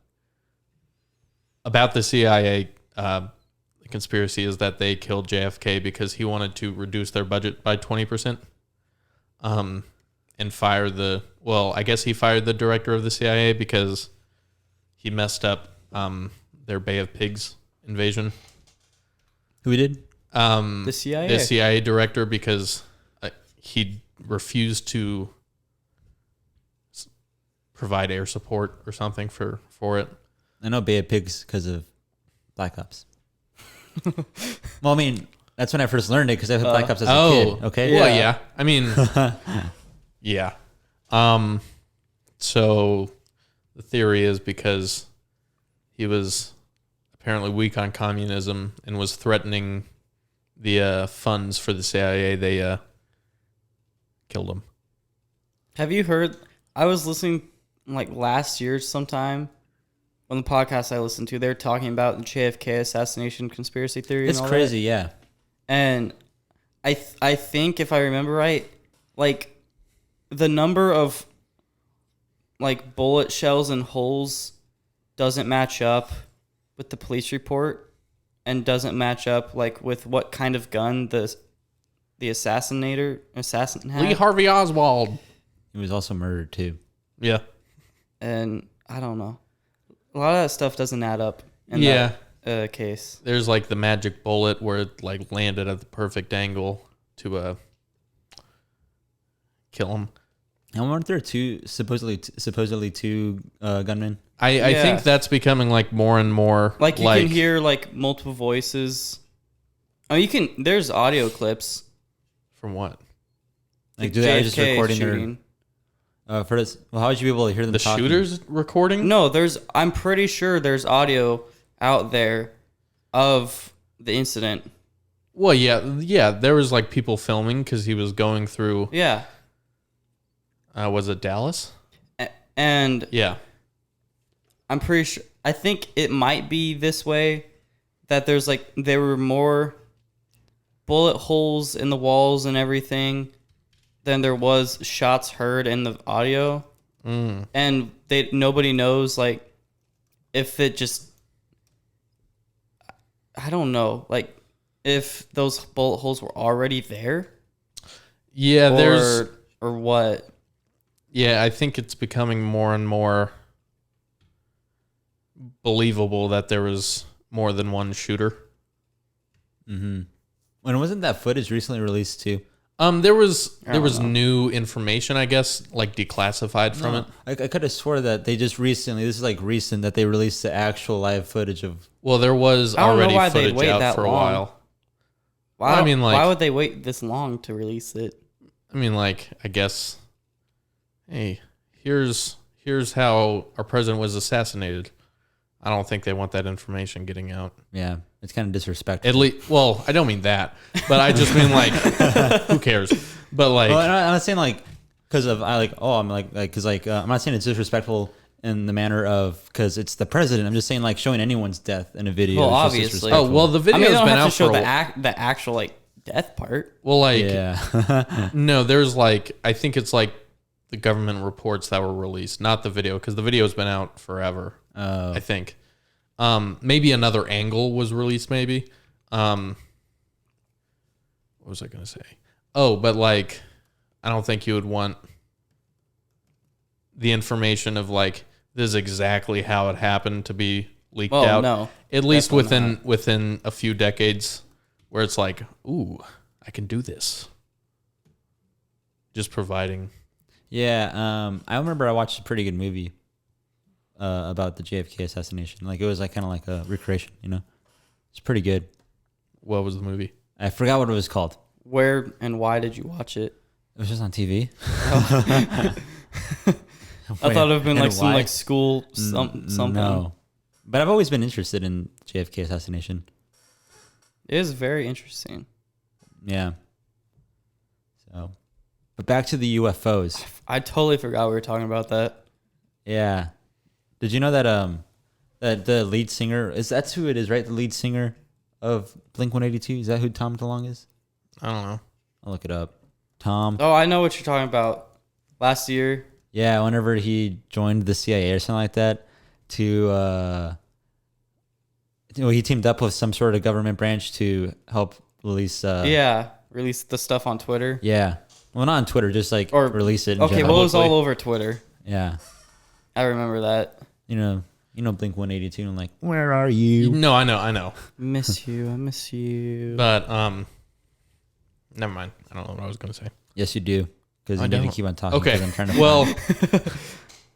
about the CIA, the conspiracy is that they killed JFK because he wanted to reduce their budget by 20%. And fire I guess he fired the director of the CIA because he messed up their Bay of Pigs invasion. Who we did? the CIA. The CIA director because he refused to provide air support or something for it. I know Bay of Pigs because of Black Ops. Well, I mean, that's when I first learned it because I played Black Ops as a kid. Okay. Well, yeah. I mean, yeah. So the theory is because he was apparently weak on communism and was threatening the funds for the CIA, they killed him. Have you heard? I was listening like last year sometime on the podcast I listened to. They were talking about the JFK assassination conspiracy theory. It's and all crazy, that. yeah. And I think if I remember right, like the number of like bullet shells and holes doesn't match up with the police report and doesn't match up like with what kind of gun the assassin had. Lee Harvey Oswald. He was also murdered too. Yeah. And I don't know. A lot of that stuff doesn't add up in Yeah. that case. There's like the magic bullet where it like landed at the perfect angle to kill him. And weren't there supposedly two gunmen? I Yeah. think that's becoming like more and more Like you can hear like multiple voices. Oh, there's audio clips. from what? Like, do they just JFK recording shooting. for this? Well, how would you be able to hear them The talking? shooters recording? No, I'm pretty sure there's audio out there of the incident. Well, yeah. There was like people filming because he was going through. Yeah. Was it Dallas? And Yeah. I'm pretty sure, I think it might be this way that there were more bullet holes in the walls and everything than there was shots heard in the audio. And nobody knows like if it just, I don't know, like if those bullet holes were already there. Yeah, there's. Or what? Yeah, I think it's becoming more and more believable that there was more than one shooter. Mm-hmm. When wasn't that footage recently released too There was know. new information, I guess, like declassified from it. I could have swore that they just recently, this is like recent, that they released the actual live footage of. Well, there was I don't know already why they'd footage wait out that for a long. while. Why, I mean, like- why would they wait this long to release it? I mean, like, I guess, hey, here's how our president was assassinated. I don't think they want that information getting out. Yeah, it's kind of disrespectful. At least, well, I don't mean that, but I just mean like, who cares? But like, Well, I'm not saying like because of I'm not saying it's disrespectful in the manner of because it's the president. I'm just saying like showing anyone's death in a video. Well, is just obviously. disrespectful. oh well, the I video's mean, they don't been have out to show for the actual like death part. well, like, yeah, no, there's like, I think it's like the government reports that were released, not the video, because the video's been out forever. I think. Maybe another angle was released. Maybe. What was I gonna say? Oh, but like, I don't think you would want the information of like this is exactly how it happened to be leaked Oh, out. no. At least Definitely within a few decades, where it's like, ooh, I can do this. Just providing. yeah. I remember I watched a pretty good movie about the JFK assassination. Like it was like kind of like a recreation. You know, it's pretty good. What was the movie? I forgot what it was called. Where and why did you watch it? It was just on TV. I thought it would have been And like some why? like school something. No, but I've always been interested in JFK assassination. It is very interesting. Yeah. So, but back to the UFOs. I totally forgot we were talking about that. Yeah. Did you know that that the lead singer that's who it is, right? The lead singer of Blink-182. Is that who Tom DeLonge is? I don't know. I'll look it up. Tom. Oh, I know what you're talking about. Last year, Yeah, whenever he joined the CIA or something like that he teamed up with some sort of government branch to help release released the stuff on Twitter. Yeah. Well, not on Twitter, just like Or- release it in Okay, general. well, it was all over Twitter. Yeah. I remember that. You know Blink-182 and I'm like, where are you? No, I know. Miss you. I miss you. But never mind. I don't know what I was gonna say. Yes, you do. Because I you need to don't. keep on talking. Okay. 'cause I'm trying to Well,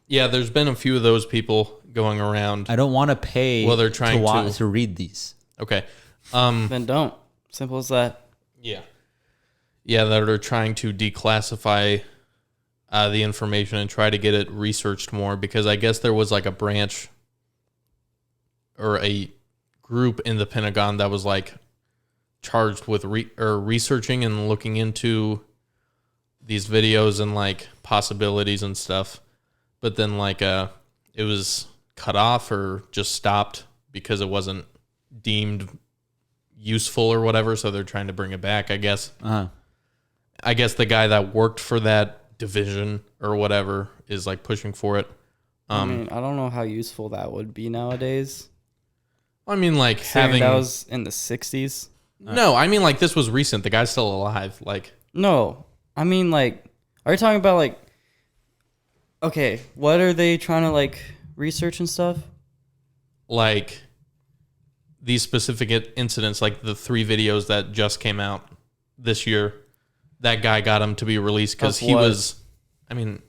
yeah, there's been a few of those people going around. I don't want to pay Well, they're trying to read these. Okay. Then don't. Simple as that. Yeah. Yeah, that are trying to declassify the information and try to get it researched more because I guess there was like a branch or a group in the Pentagon that was like charged with researching and looking into these videos and like possibilities and stuff. But then like it was cut off or just stopped because it wasn't deemed useful or whatever, so they're trying to bring it back, I guess. Uh-huh. I guess the guy that worked for that division or whatever is like pushing for it. I mean, I don't know how useful that would be nowadays. I mean, like Considering having that was in the 60s. no, I mean like this was recent. The guy's still alive. Like No, I mean like, are you talking about like? Okay, what are they trying to like research and stuff? like these specific incidents, like the 3 videos that just came out this year. That guy got him to be released because Of he what? was. I mean,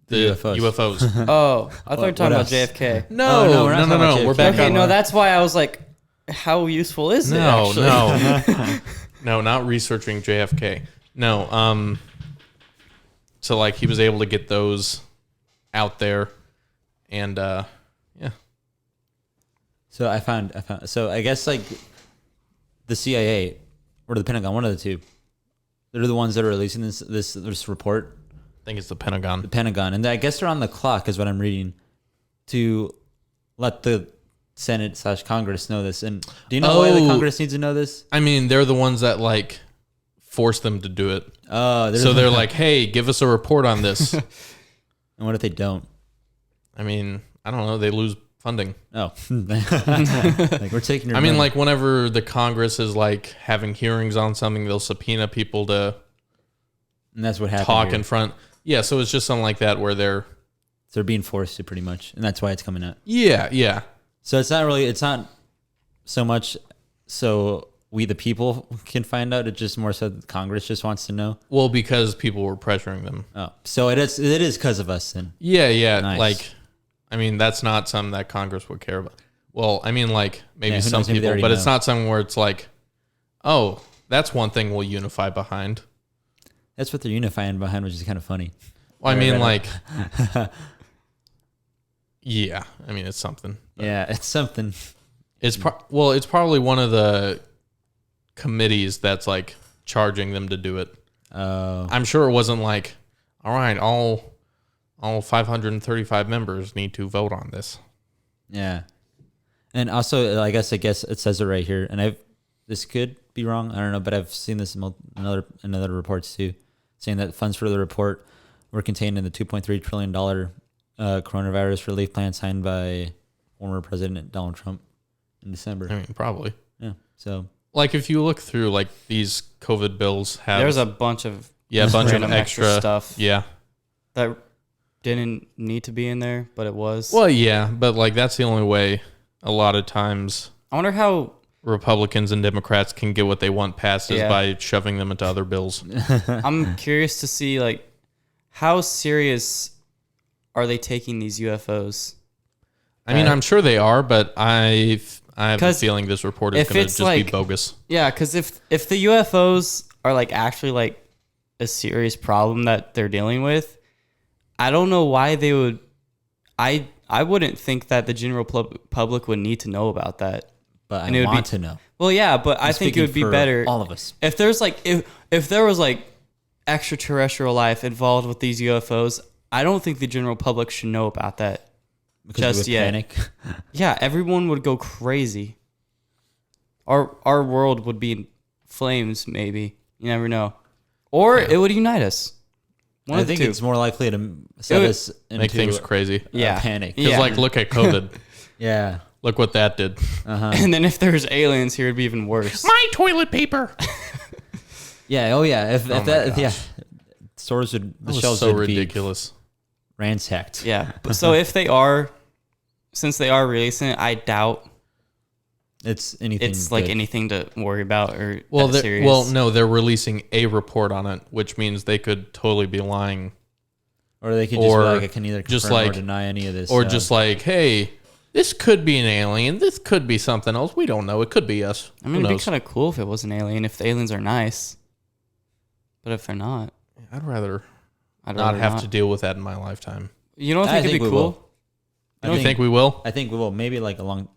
the UFOs. UFOs. Oh, I thought you were What talking about else? JFK. No, Oh, no, no, we're not no, talking about We're JFK. back Okay, on. no, that's why I was like, how useful is it? No, Actually? no, no, not researching JFK. No, so like he was able to get those out there, and yeah, So I found. So I guess like the CIA or the Pentagon, one of the two. They're the ones that are releasing this report. I think it's the Pentagon. The Pentagon, and I guess they're on the clock, is what I'm reading, to let the Senate/Congress know this. And do you know why the Oh. Congress needs to know this? I mean, they're the ones that like force them to do it. Oh, So they're like, "Hey, give us a report on this." and what if they don't? I mean, I don't know. They lose funding. Oh, like we're taking your I mean, money. like whenever the Congress is like having hearings on something, they'll subpoena people to and that's what happened. talk here. in front. Yeah, so it's just something like that where they're So they're being forced to pretty much, and that's why it's coming out. yeah. So it's not so much so we the people can find out. It's just more so that Congress just wants to know. Well, because people were pressuring them. Oh, so it is because of us then. Yeah. Nice. Like, I mean, that's not something that Congress would care about. Well, I mean, like, maybe who some knows, maybe they people, already but it's know. not something where it's like, oh, that's one thing we'll unify behind. That's what they're unifying behind, which is kind of funny. Well, I mean, Right. like, yeah, I mean, it's something. Yeah, it's something. It's it's probably one of the committees that's like charging them to do it. I'm sure it wasn't like, all right, all 535 members need to vote on this. Yeah. And also, I guess it says it right here, and this could be wrong, I don't know, but I've seen this in other reports too, saying that funds for the report were contained in the $2.3 trillion coronavirus relief plan signed by former President Donald Trump in December. I mean, probably. Yeah. So, Like, if you look through, like, these COVID bills have... There's a bunch of a bunch of random extra stuff. Yeah. That didn't need to be in there, but it was. Well, yeah, but, like, that's the only way a lot of times I wonder how. Republicans and Democrats can get what they want passed is Yeah. by shoving them into other bills. I'm curious to see, like, how serious are they taking these UFOs? I mean, I'm sure they are, but I have a 'Cause feeling this report is if going to it's just be like- bogus. Yeah, because if the UFOs are like actually like a serious problem that they're dealing with, I don't know why they would. I wouldn't think that the general public would need to know about that. but And it I would want be- to know. Well, yeah, but I think it Speaking would be for better all of us. if there's like if there was like extraterrestrial life involved with these UFOs. I don't think the general public should know about that. Because Just we would yet. panic. Yeah, everyone would go crazy. Our world would be in flames, maybe. You never know. Or it would unite us. One I of the think two. it's more likely to set would us into Make things crazy. Yeah. panic. Because, Yeah. like, look at COVID. Yeah. Look what that did. And then if there's aliens here, it'd be even worse. My toilet paper. Yeah. Oh, yeah. If my that, yeah. gosh. Stores would, the That was shelves so would ridiculous. be ransacked. Yeah. But so if they are, since they are releasing it, I doubt It's anything. it's like good. anything to worry about or Well, that serious. well, no, they're releasing a report on it, which means they could totally be lying, Or they could just or be like, I can either confirm just like- or deny any of this. or just like, hey, this could be an alien. This could be something else. We don't know. It could be us. I mean, Who it'd be knows? kind of cool if it was an alien, if the aliens are nice. But if they're not, I'd rather I'd not rather have to deal with that in my lifetime. You don't I think it'd think be we cool? will. I don't think we will. I think we will. Maybe like when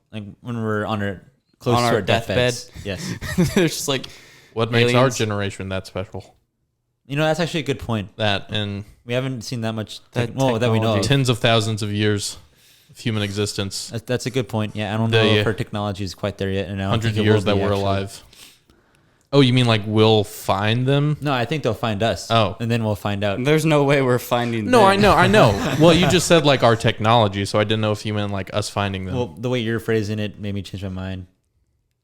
we're on our close On to our our deathbed? deathbeds. Yes. There's just like What makes our aliens. generation that special? You know, that's actually a good point. That and We haven't seen that much. That that we know. Of. technology. tens of thousands of years of human existence, That's a good point. Yeah, I don't The- know if our technology is quite there yet, and I don't 100 think it years will that be, we're actually. alive. Oh, you mean like we'll find them? No, I think they'll find us. Oh. and then we'll find out. there's no way we're finding. No, them. I know. Well, you just said like our technology, so I didn't know if you meant like us finding them. Well, the way you're phrasing it made me change my mind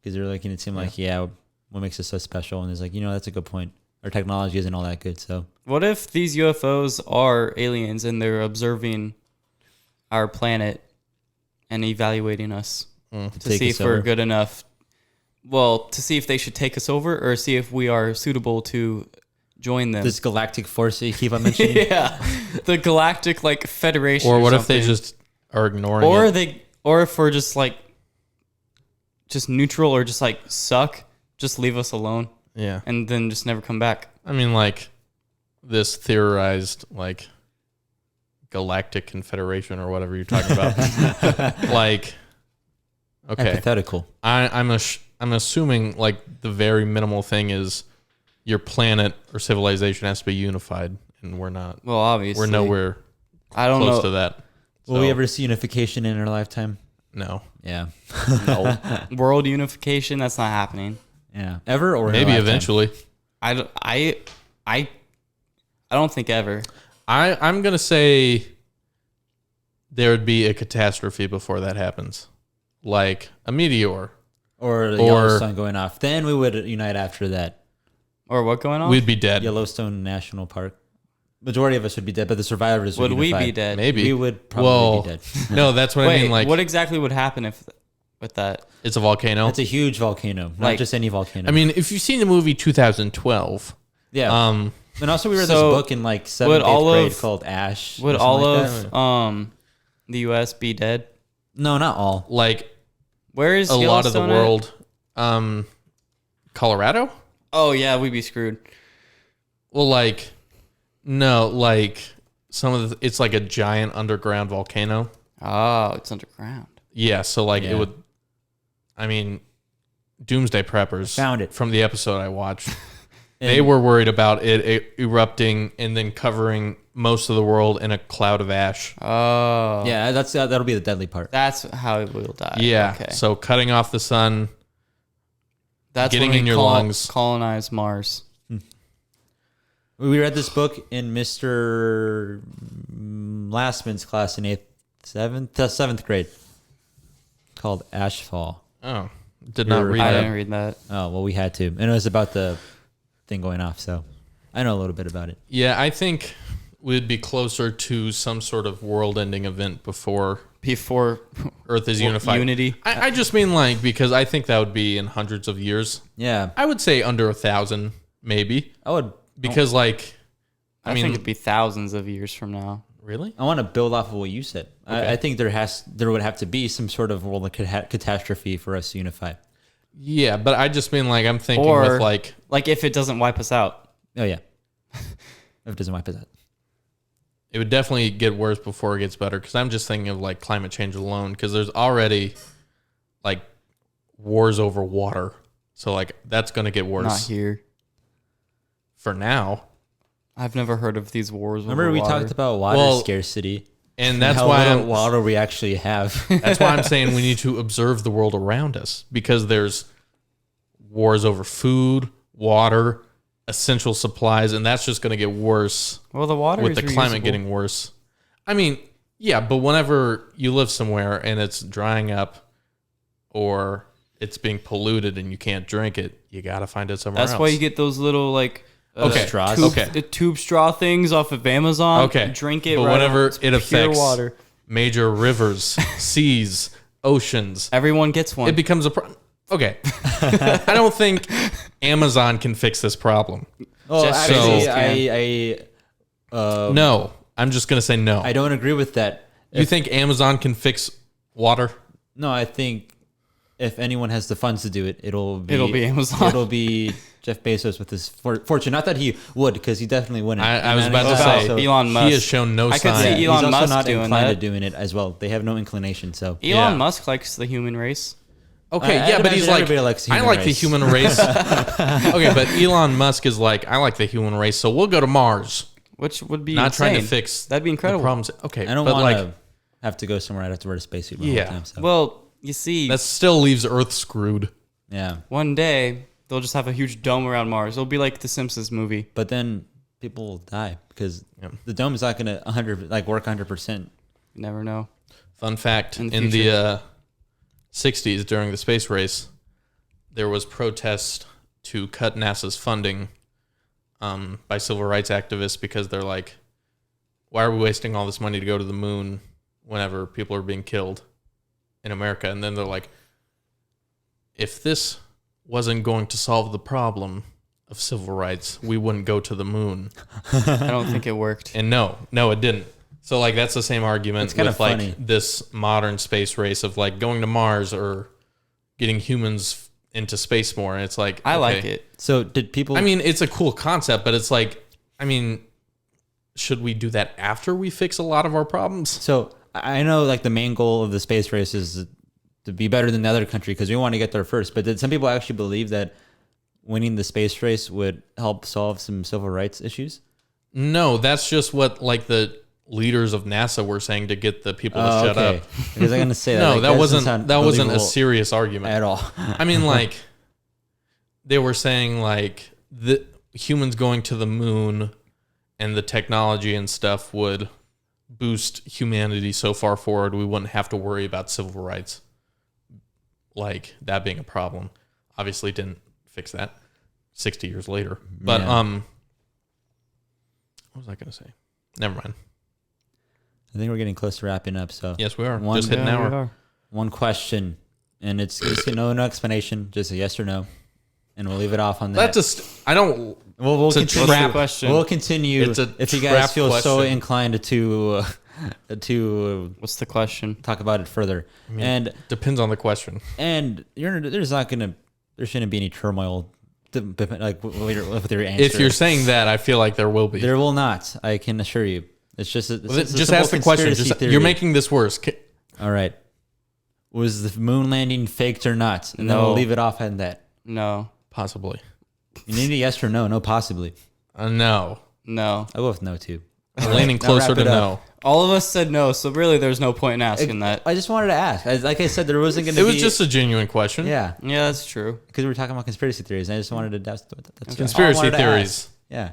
because they're making it seem like, what makes us so special? And it's like, that's a good point. Our technology isn't all that good, so What if these UFOs are aliens and they're observing our planet and evaluating us to take see us if we're over. good enough? Well, to see if they should take us over or see if we are suitable to join them. this galactic force that you keep on mentioning. Yeah, the Galactic like Federation. or what if they something. just are ignoring or it? or if we're just like just neutral or just like suck, just leave us alone Yeah. and then just never come back. I mean, like this theorized like Galactic Confederation or whatever you're talking about. Like, okay, Hypothetical. I'm assuming like the very minimal thing is your planet or civilization has to be unified, and we're not. Well, obviously We're nowhere I don't close know. to that. Will we ever see unification in our lifetime? No. Yeah. No. World unification, that's not happening. Yeah. Ever or in our Maybe lifetime? eventually. I don't think ever. I'm gonna say there would be a catastrophe before that happens, like a meteor. Or the Or- Yellowstone going off. Then we would unite after that. Or what going on? We'd be dead. Yellowstone National Park. Majority of us would be dead, but the survivors would Would we unify. be dead? Maybe We would probably Well, be dead. No, that's what I Wait, mean. Like, what exactly would happen if with that. It's a volcano. It's a huge volcano, not Like- just any volcano. I mean, if you've seen the movie 2012, yeah. And also, we read this so book in like 7th, 8th grade called Ash. Would or something all like of that. the U.S. be dead? No, not all. like Where is a lot of the Yellowstone at? world, Colorado. Oh yeah, we'd be screwed. Well, like no, like some of the, it's like a giant underground volcano. Oh, it's underground. Yeah, so like Yeah. it would. I mean, Doomsday Preppers Found it. from the episode I watched. They were worried about it erupting and then covering most of the world in a cloud of ash. Oh, Yeah, that'll be the deadly part. that's how it will die. Yeah, Okay. so cutting off the sun. That's getting when we in your lungs. colonize Mars. We read this book in Mr. Lastman's class in 7th grade, called Ashfall. Oh, did not read I that. didn't read that. Oh well, we had to, and it was about the thing going off. So I know a little bit about it. Yeah, I think we'd be closer to some sort of world-ending event before Before Earth is unified. unity. I just mean like because I think that would be in hundreds of years. Yeah, I would say under 1,000, maybe, I would. because like, I mean, think it'd be thousands of years from now. really? I want to build off of what you said. Okay. I think there would have to be some sort of world catastrophe for us to unify. Yeah, but I just mean like I'm thinking Or with like like if it doesn't wipe us out. Oh yeah, if it doesn't wipe us out. it would definitely get worse before it gets better. Because I'm just thinking of like climate change alone. Because there's already like wars over water, so like that's gonna get Not worse here. for now. I've never heard of these wars. Remember over we water. talked about water Well, scarcity, And that's how why little I'm water we actually have. That's why I'm saying we need to observe the world around us, because there's wars over food, water, essential supplies, and that's just going to get worse Well, the water with is the climate reusable. getting worse. I mean, yeah, but whenever you live somewhere and it's drying up or it's being polluted and you can't drink it, you got to find it somewhere That's else. why you get those little like Okay, straws. tube, okay. the tube straw things off of Amazon. Okay. Drink it. But right whenever out. It's it pure affects water, major rivers, seas, oceans, everyone gets one. it becomes a problem. Okay. I don't think Amazon can fix this problem. Oh, Just actually, so- No, I'm just going to say no. I don't agree with that. You think Amazon can fix water? No, I think if anyone has the funds to do it, it'll be Amazon. It'll be Jeff Bezos with his fortune. Not that he would, because he definitely wouldn't. I was And about to he's say, also- Elon Musk. he has shown no I could sign. see he's Elon also Musk not doing inclined that. to doing it as well. They have no inclination. So Elon Yeah. Musk likes the human race. Okay, I yeah, but he's imagine like, everybody likes the I human like the race." human race. Okay, but Elon Musk is like, I like the human race, so we'll go to Mars. Which would be Not insane. trying to fix That'd be the incredible. problems. Okay, I don't but want like, to have to go somewhere. I'd have to wear a spacesuit the Yeah. whole time. So. Well, you see, that still leaves Earth screwed. yeah, one day they'll just have a huge dome around Mars. It'll be like the Simpsons movie. but then people will die because Yeah. the dome is not going to work 100%. You never know. Fun fact, In in the the 60s during the space race, there was protest to cut NASA's funding by civil rights activists because they're like, why are we wasting all this money to go to the moon whenever people are being killed in America? And then they're like, if this wasn't going to solve the problem of civil rights, we wouldn't go to the moon. I don't think it worked. And no, it didn't. So like that's the same argument It's kinda with like funny. this modern space race of like going to Mars or getting humans into space more. And it's like I okay. like it. So did people? I mean, it's a cool concept, but it's like, I mean, should we do that after we fix a lot of our problems? So I know like the main goal of the space race is to be better than the other country because we want to get there first. But did some people actually believe that winning the space race would help solve some civil rights issues? No, that's just what like the leaders of NASA were saying to get the people to shut up. Because I'm gonna say that. No, like, that doesn't wasn't sound that wasn't a believable serious argument at all. I mean, like, they were saying, like, the humans going to the moon and the technology and stuff would boost humanity so far forward we wouldn't have to worry about civil rights. Like, that being a problem. Obviously didn't fix that 60 years later. But, Yeah. what was I going to say? Never mind. I think we're getting close to wrapping up. So Yes, we are. One- Just hit an Yeah, we hour. are. one question and it's no explanation, just a yes or no, and we'll leave it off on that. That just I don't. We'll it's a continue. trap question. We'll continue. It's a if you trap guys feel so question. inclined to What's the question? talk about it further, and Depends on the question. there shouldn't be any turmoil, like with your answer. If you're saying that, I feel like there will be. there will not. I can assure you. It's just a Just simple ask the question. conspiracy theory. You're making this worse. All right. Was the moon landing faked or not? And then No. we'll leave it off at that. No. Possibly. You need a yes or no. No, possibly. No. No. I'll go with no too. I'm leaning Now closer wrap to it no. up. All of us said no, so really there's no point in asking that. I just wanted to ask. Like I said, there wasn't going to It be. was just a genuine question. Yeah, Yeah, that's true. because we were talking about conspiracy theories, and I just wanted to. That's all I Conspiracy wanted to theories. ask. Yeah,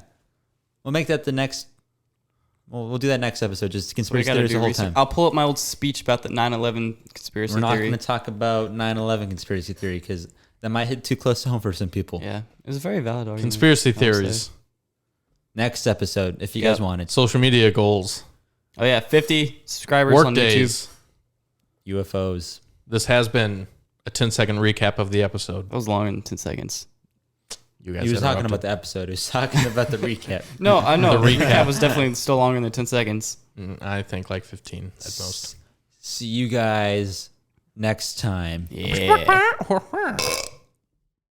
we'll make that the next. We'll do that next episode. Just We conspiracy gotta theories do the whole research. time. I'll pull up my old speech about the 9/11 conspiracy We're not theory. going to talk about 9/11 conspiracy theory because that might hit too close to home for some people. Yeah, it was a very valid argument. Conspiracy I would theories. say. Next episode, if you Yep. guys want it. Social media goals. Oh yeah, 50 subscribers Work on days. YouTube. UFOs. This has been a 10-second recap of the episode. That was longer than 10 seconds. You guys He was talking interrupted. about the episode. He was talking about the recap. No, I know. The The recap. recap was definitely still longer than 10 seconds. I think like 15 at most. See you guys next time. Yeah.